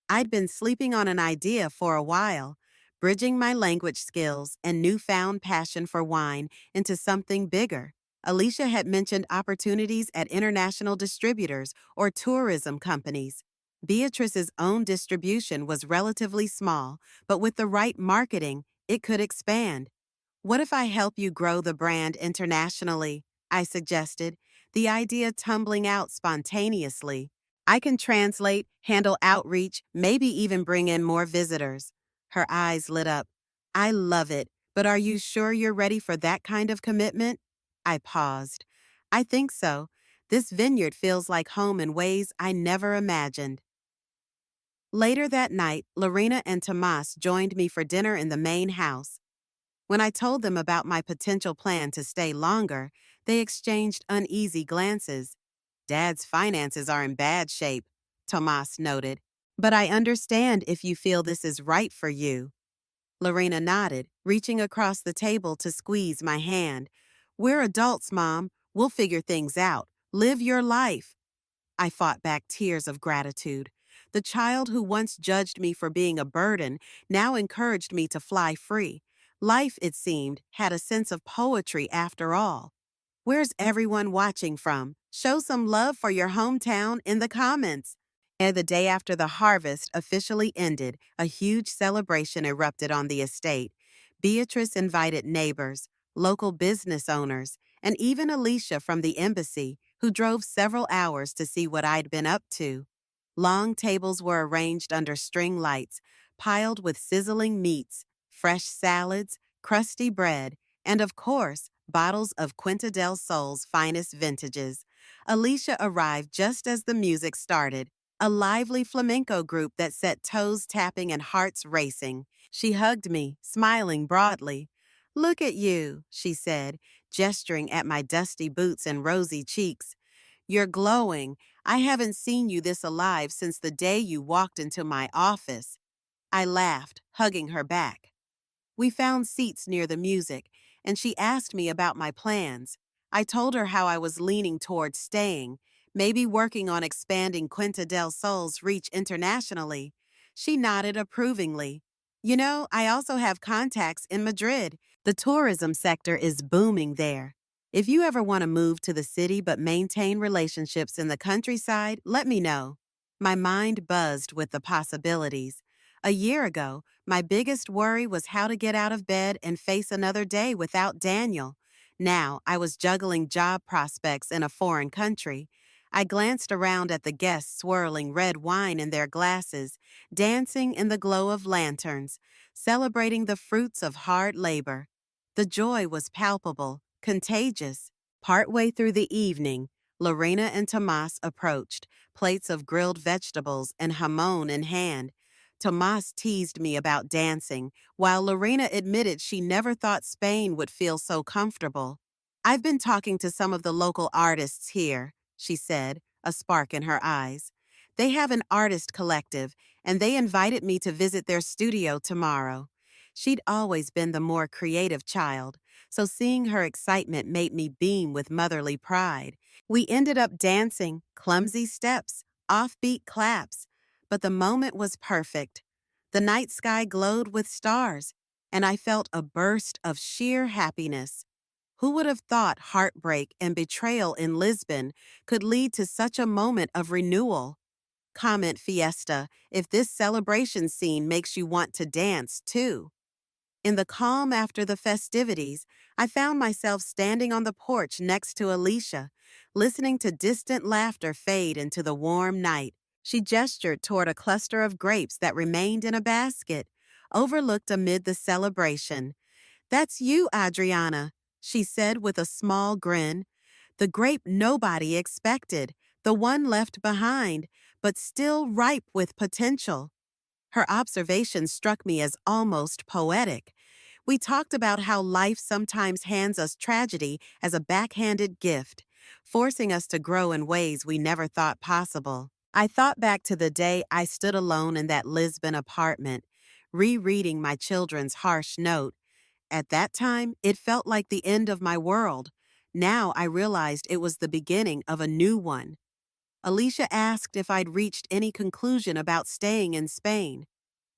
I'd been sleeping on an idea for a while, bridging my language skills and newfound passion for wine into something bigger. Alicia had mentioned opportunities at international distributors or tourism companies. Beatrice's own distribution was relatively small, but with the right marketing, it could expand. "What if I help you grow the brand internationally?" I suggested, the idea tumbling out spontaneously. "I can translate, handle outreach, maybe even bring in more visitors." Her eyes lit up. "I love it, but are you sure you're ready for that kind of commitment?" I paused. "I think so. This vineyard feels like home in ways I never imagined." Later that night, Lorena and Tomas joined me for dinner in the main house. When I told them about my potential plan to stay longer, they exchanged uneasy glances. "Dad's finances are in bad shape," Tomas noted. "But I understand if you feel this is right for you." Lorena nodded, reaching across the table to squeeze my hand. "We're adults, Mom. We'll figure things out. Live your life." I fought back tears of gratitude. The child who once judged me for being a burden now encouraged me to fly free. Life, it seemed, had a sense of poetry after all. "Where's everyone watching from? Show some love for your hometown in the comments." And the day after the harvest officially ended, a huge celebration erupted on the estate. Beatrice invited neighbors, local business owners, and even Alicia from the embassy, who drove several hours to see what I'd been up to. Long tables were arranged under string lights, piled with sizzling meats, fresh salads, crusty bread, and of course, bottles of Quinta del Sol's finest vintages. Alicia arrived just as the music started, a lively flamenco group that set toes tapping and hearts racing. She hugged me, smiling broadly. "Look at you," she said, gesturing at my dusty boots and rosy cheeks. "You're glowing. I haven't seen you this alive since the day you walked into my office." I laughed, hugging her back. We found seats near the music, and she asked me about my plans. I told her how I was leaning toward staying, maybe working on expanding Quinta del Sol's reach internationally. She nodded approvingly. "You know, I also have contacts in Madrid. The tourism sector is booming there. If you ever want to move to the city but maintain relationships in the countryside, let me know." My mind buzzed with the possibilities. A year ago, my biggest worry was how to get out of bed and face another day without Daniel. Now, I was juggling job prospects in a foreign country. I glanced around at the guests swirling red wine in their glasses, dancing in the glow of lanterns, celebrating the fruits of hard labor. The joy was palpable, contagious. Partway through the evening, Lorena and Tomas approached, plates of grilled vegetables and jamon in hand. Tomas teased me about dancing, while Lorena admitted she never thought Spain would feel so comfortable. I've been talking to some of the local artists here, she said, a spark in her eyes. They have an artist collective, and they invited me to visit their studio tomorrow. She'd always been the more creative child, so seeing her excitement made me beam with motherly pride. We ended up dancing, clumsy steps, offbeat claps, but the moment was perfect. The night sky glowed with stars, and I felt a burst of sheer happiness. Who would have thought heartbreak and betrayal in Lisbon could lead to such a moment of renewal? Comment Fiesta if this celebration scene makes you want to dance too. In the calm after the festivities, I found myself standing on the porch next to Alicia, listening to distant laughter fade into the warm night. She gestured toward a cluster of grapes that remained in a basket, overlooked amid the celebration. "That's you, Adriana," she said with a small grin. "The grape nobody expected, the one left behind, but still ripe with potential." Her observation struck me as almost poetic. We talked about how life sometimes hands us tragedy as a backhanded gift, forcing us to grow in ways we never thought possible. I thought back to the day I stood alone in that Lisbon apartment, rereading my children's harsh note. At that time, it felt like the end of my world. Now I realized it was the beginning of a new one. Alicia asked if I'd reached any conclusion about staying in Spain.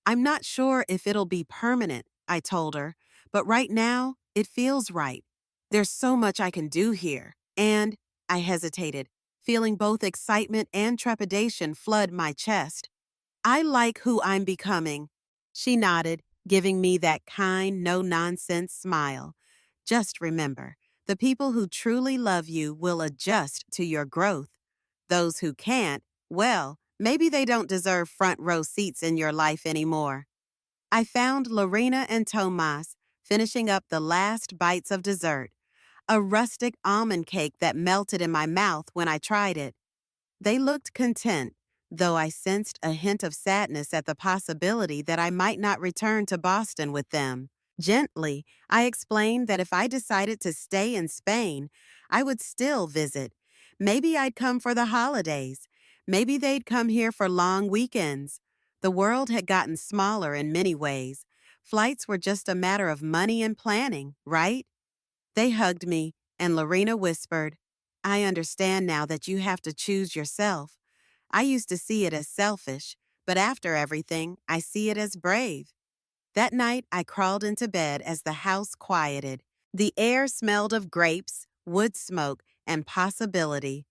"I'm not sure if it'll be permanent," I told her, "but right now, it feels right. There's so much I can do here." And I hesitated, feeling both excitement and trepidation flood my chest. "I like who I'm becoming." She nodded, giving me that kind, no-nonsense smile. "Just remember, the people who truly love you will adjust to your growth. Those who can't, well, maybe they don't deserve front row seats in your life anymore." I found Lorena and Tomas finishing up the last bites of dessert, a rustic almond cake that melted in my mouth when I tried it. They looked content, though I sensed a hint of sadness at the possibility that I might not return to Boston with them. Gently, I explained that if I decided to stay in Spain, I would still visit. Maybe I'd come for the holidays. Maybe they'd come here for long weekends. The world had gotten smaller in many ways. Flights were just a matter of money and planning, right? They hugged me, and Lorena whispered, "I understand now that you have to choose yourself. I used to see it as selfish, but after everything, I see it as brave." That night, I crawled into bed as the house quieted. The air smelled of grapes, wood smoke, and possibility.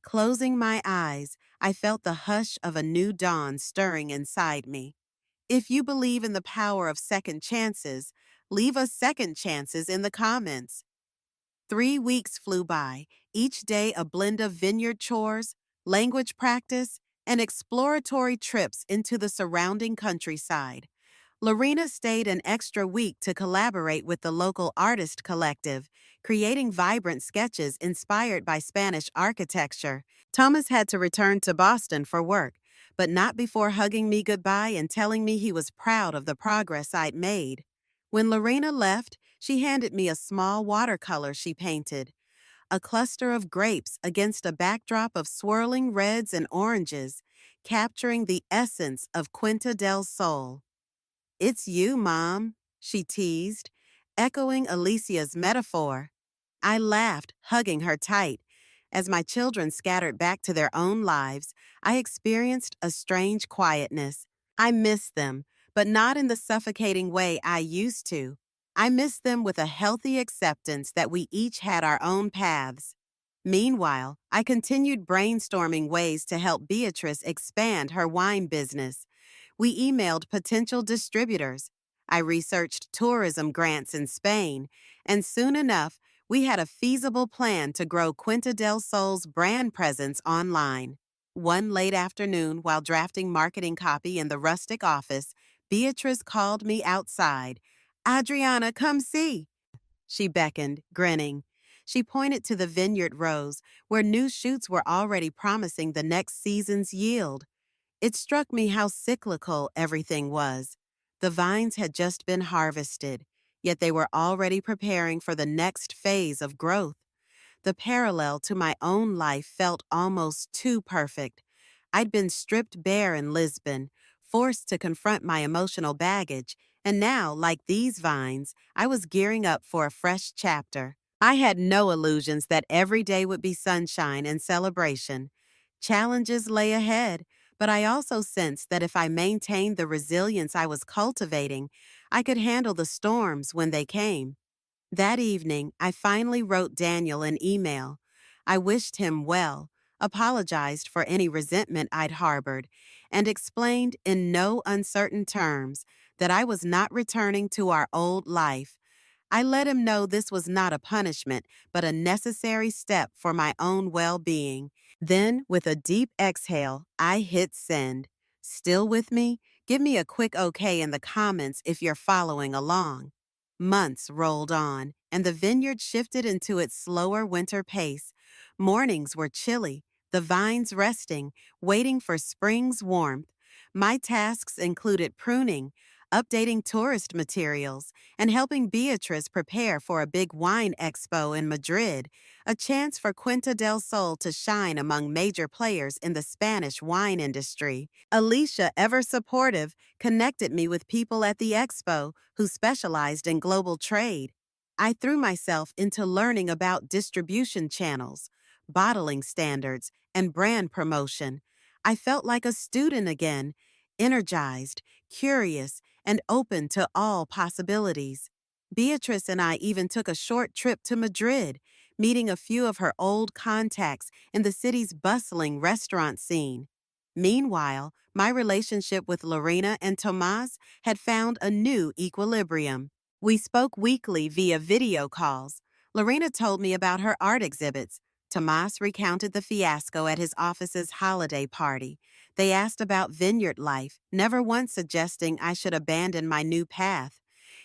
Closing my eyes, I felt the hush of a new dawn stirring inside me. If you believe in the power of second chances, leave us second chances in the comments. 3 weeks flew by, each day a blend of vineyard chores, language practice, and exploratory trips into the surrounding countryside. Lorena stayed an extra week to collaborate with the local artist collective, creating vibrant sketches inspired by Spanish architecture. Thomas had to return to Boston for work, but not before hugging me goodbye and telling me he was proud of the progress I'd made. When Lorena left, she handed me a small watercolor she painted, a cluster of grapes against a backdrop of swirling reds and oranges, capturing the essence of Quinta del Sol. "It's you, Mom," she teased, echoing Alicia's metaphor. I laughed, hugging her tight. As my children scattered back to their own lives, I experienced a strange quietness. I missed them, but not in the suffocating way I used to. I missed them with a healthy acceptance that we each had our own paths. Meanwhile, I continued brainstorming ways to help Beatrice expand her wine business. We emailed potential distributors. I researched tourism grants in Spain, and soon enough, We had a feasible plan to grow Quinta del Sol's brand presence online. One late afternoon, while drafting marketing copy in the rustic office, Beatrice called me outside. Adriana, come see. She beckoned, grinning. She pointed to the vineyard rows, where new shoots were already promising the next season's yield. It struck me how cyclical everything was. The vines had just been harvested, yet they were already preparing for the next phase of growth. The parallel to my own life felt almost too perfect. I'd been stripped bare in Lisbon, forced to confront my emotional baggage, and now, like these vines, I was gearing up for a fresh chapter. I had no illusions that every day would be sunshine and celebration. Challenges lay ahead, but I also sensed that if I maintained the resilience I was cultivating, I could handle the storms when they came. That evening, I finally wrote Daniel an email. I wished him well, apologized for any resentment I'd harbored, and explained in no uncertain terms that I was not returning to our old life. I let him know this was not a punishment, but a necessary step for my own well-being. Then, with a deep exhale, I hit send. Still with me? Give me a quick okay in the comments if you're following along. Months rolled on, and the vineyard shifted into its slower winter pace. Mornings were chilly, the vines resting, waiting for spring's warmth. My tasks included pruning, updating tourist materials, and helping Beatrice prepare for a big wine expo in Madrid, a chance for Quinta del Sol to shine among major players in the Spanish wine industry. Alicia, ever supportive, connected me with people at the expo who specialized in global trade. I threw myself into learning about distribution channels, bottling standards, and brand promotion. I felt like a student again, energized, curious, and open to all possibilities. Beatrice and I even took a short trip to Madrid, meeting a few of her old contacts in the city's bustling restaurant scene. Meanwhile, my relationship with Lorena and Tomas had found a new equilibrium. We spoke weekly via video calls. Lorena told me about her art exhibits. Tomas recounted the fiasco at his office's holiday party. They asked about vineyard life, never once suggesting I should abandon my new path.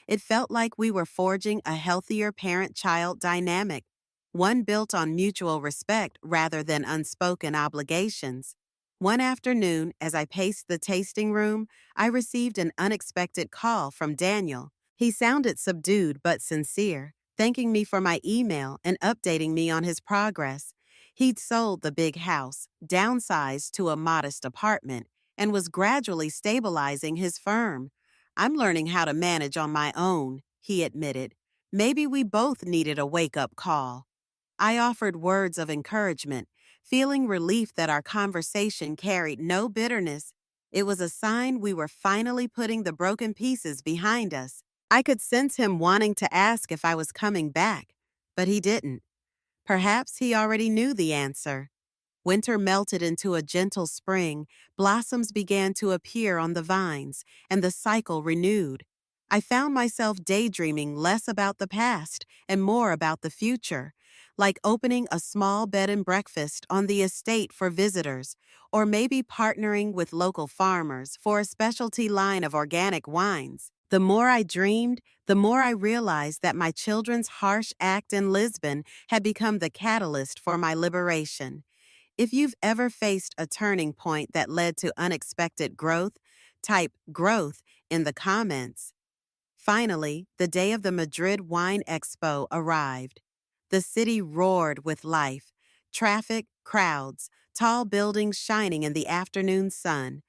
It felt like we were forging a healthier parent-child dynamic, one built on mutual respect rather than unspoken obligations. One afternoon, as I paced the tasting room, I received an unexpected call from Daniel. He sounded subdued but sincere, thanking me for my email and updating me on his progress. He'd sold the big house, downsized to a modest apartment, and was gradually stabilizing his firm. I'm learning how to manage on my own, he admitted. Maybe we both needed a wake-up call. I offered words of encouragement, feeling relief that our conversation carried no bitterness. It was a sign we were finally putting the broken pieces behind us. I could sense him wanting to ask if I was coming back, but he didn't. Perhaps he already knew the answer. Winter melted into a gentle spring, blossoms began to appear on the vines, and the cycle renewed. I found myself daydreaming less about the past and more about the future, like opening a small bed and breakfast on the estate for visitors, or maybe partnering with local farmers for a specialty line of organic wines. The more I dreamed, the more I realized that my children's harsh act in Lisbon had become the catalyst for my liberation. If you've ever faced a turning point that led to unexpected growth, type growth in the comments. Finally, the day of the Madrid Wine Expo arrived. The city roared with life. Traffic, crowds, tall buildings shining in the afternoon sun.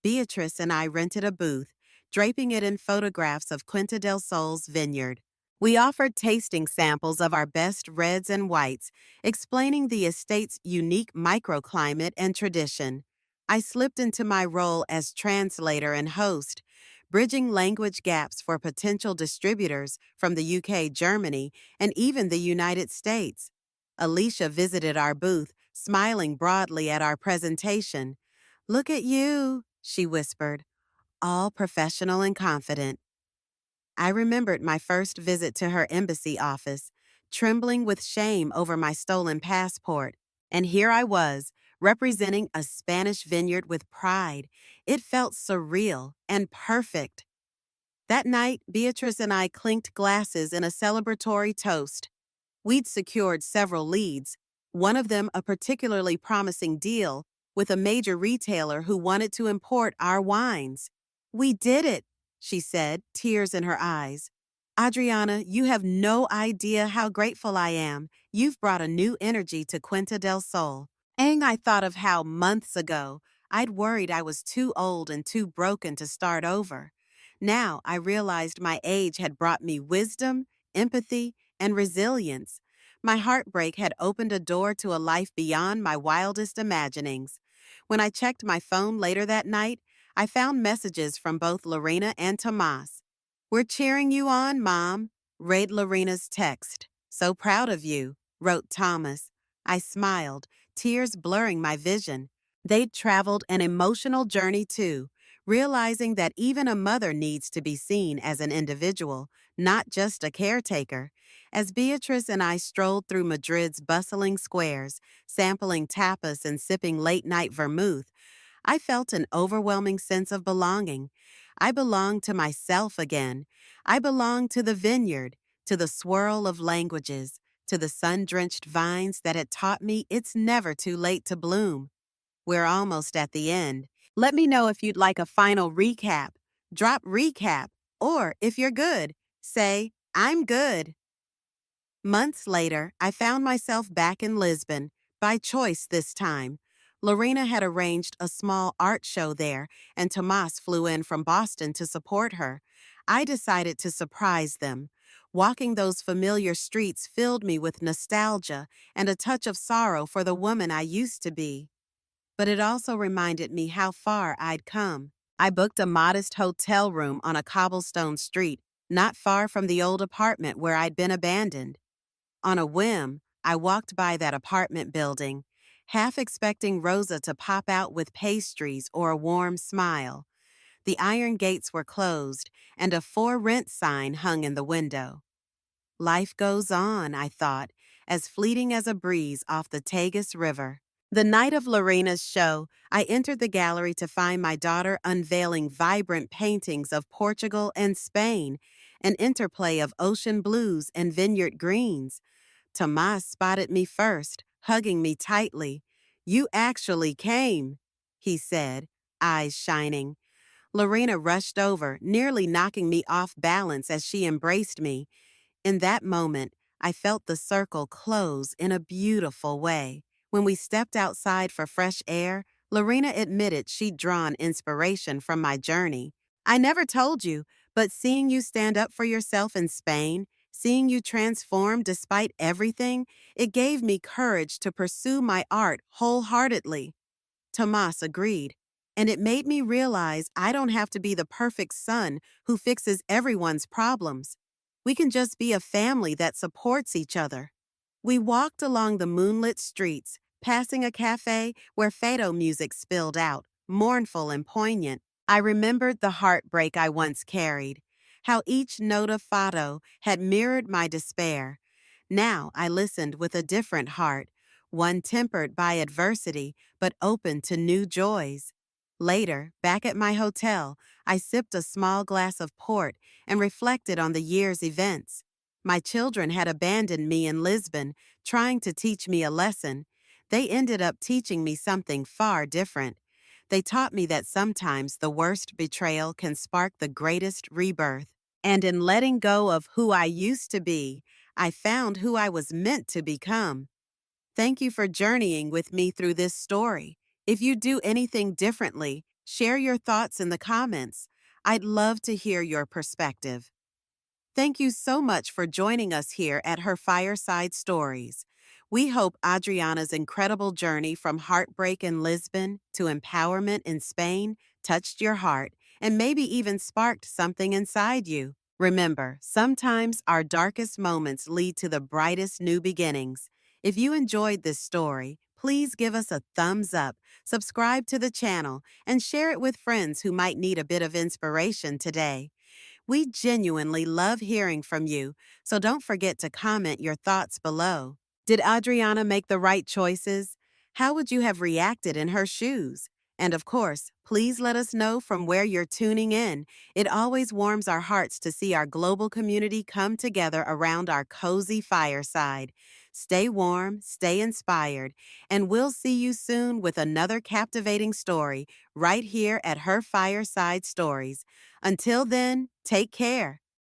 Beatrice and I rented a booth, draping it in photographs of Quinta del Sol's vineyard. We offered tasting samples of our best reds and whites, explaining the estate's unique microclimate and tradition. I slipped into my role as translator and host, bridging language gaps for potential distributors from the UK, Germany, and even the United States. Alicia visited our booth, smiling broadly at our presentation. "Look at you," she whispered, all professional and confident. I remembered my first visit to her embassy office, trembling with shame over my stolen passport. And here I was, representing a Spanish vineyard with pride. It felt surreal and perfect. That night, Beatrice and I clinked glasses in a celebratory toast. We'd secured several leads, one of them a particularly promising deal with a major retailer who wanted to import our wines. "We did it," she said, tears in her eyes. "Adriana, you have no idea how grateful I am. You've brought a new energy to Quinta del Sol." And I thought of how months ago I'd worried I was too old and too broken to start over. Now I realized my age had brought me wisdom, empathy, and resilience. My heartbreak had opened a door to a life beyond my wildest imaginings. When I checked my phone later that night, I found messages from both Lorena and Tomas. "We're cheering you on, Mom," read Lorena's text. "So proud of you," wrote Thomas. I smiled, tears blurring my vision. They'd traveled an emotional journey too, realizing that even a mother needs to be seen as an individual, not just a caretaker. As Beatrice and I strolled through Madrid's bustling squares, sampling tapas and sipping late-night vermouth, I felt an overwhelming sense of belonging. I belonged to myself again. I belonged to the vineyard, to the swirl of languages, to the sun-drenched vines that had taught me it's never too late to bloom. We're almost at the end. Let me know if you'd like a final recap. Drop recap. Or if you're good, say, "I'm good." Months later, I found myself back in Lisbon, by choice this time. Lorena had arranged a small art show there, and Tomas flew in from Boston to support her. I decided to surprise them. Walking those familiar streets filled me with nostalgia and a touch of sorrow for the woman I used to be. But it also reminded me how far I'd come. I booked a modest hotel room on a cobblestone street, not far from the old apartment where I'd been abandoned. On a whim, I walked by that apartment building, half expecting Rosa to pop out with pastries or a warm smile. The iron gates were closed, and a "for rent" sign hung in the window. Life goes on, I thought, as fleeting as a breeze off the Tagus River. The night of Lorena's show, I entered the gallery to find my daughter unveiling vibrant paintings of Portugal and Spain, an interplay of ocean blues and vineyard greens. Tomas spotted me first, hugging me tightly. "You actually came," he said, eyes shining. Lorena rushed over, nearly knocking me off balance as she embraced me. In that moment, I felt the circle close in a beautiful way. When we stepped outside for fresh air, Lorena admitted she'd drawn inspiration from my journey. "I never told you, but seeing you stand up for yourself in Spain, seeing you transform despite everything, it gave me courage to pursue my art wholeheartedly." Tomas agreed, and it made me realize I don't have to be the perfect son who fixes everyone's problems. We can just be a family that supports each other. We walked along the moonlit streets, passing a cafe where fado music spilled out, mournful and poignant. I remembered the heartbreak I once carried, how each note of fado had mirrored my despair. Now I listened with a different heart, one tempered by adversity but open to new joys. Later, back at my hotel, I sipped a small glass of port and reflected on the year's events. My children had abandoned me in Lisbon, trying to teach me a lesson. They ended up teaching me something far different. They taught me that sometimes the worst betrayal can spark the greatest rebirth. And in letting go of who I used to be, I found who I was meant to become. Thank you for journeying with me through this story. If you do anything differently, share your thoughts in the comments. I'd love to hear your perspective. Thank you so much for joining us here at her Fireside Stories. We hope Adriana's incredible journey from heartbreak in Lisbon to empowerment in Spain touched your heart and maybe even sparked something inside you. Remember, sometimes our darkest moments lead to the brightest new beginnings. If you enjoyed this story, please give us a thumbs up, subscribe to the channel, and share it with friends who might need a bit of inspiration today. We genuinely love hearing from you, so don't forget to comment your thoughts below. Did Adriana make the right choices? How would you have reacted in her shoes? And of course, please let us know from where you're tuning in. It always warms our hearts to see our global community come together around our cozy fireside. Stay warm, stay inspired, and we'll see you soon with another captivating story right here at Her Fireside Stories. Until then, take care.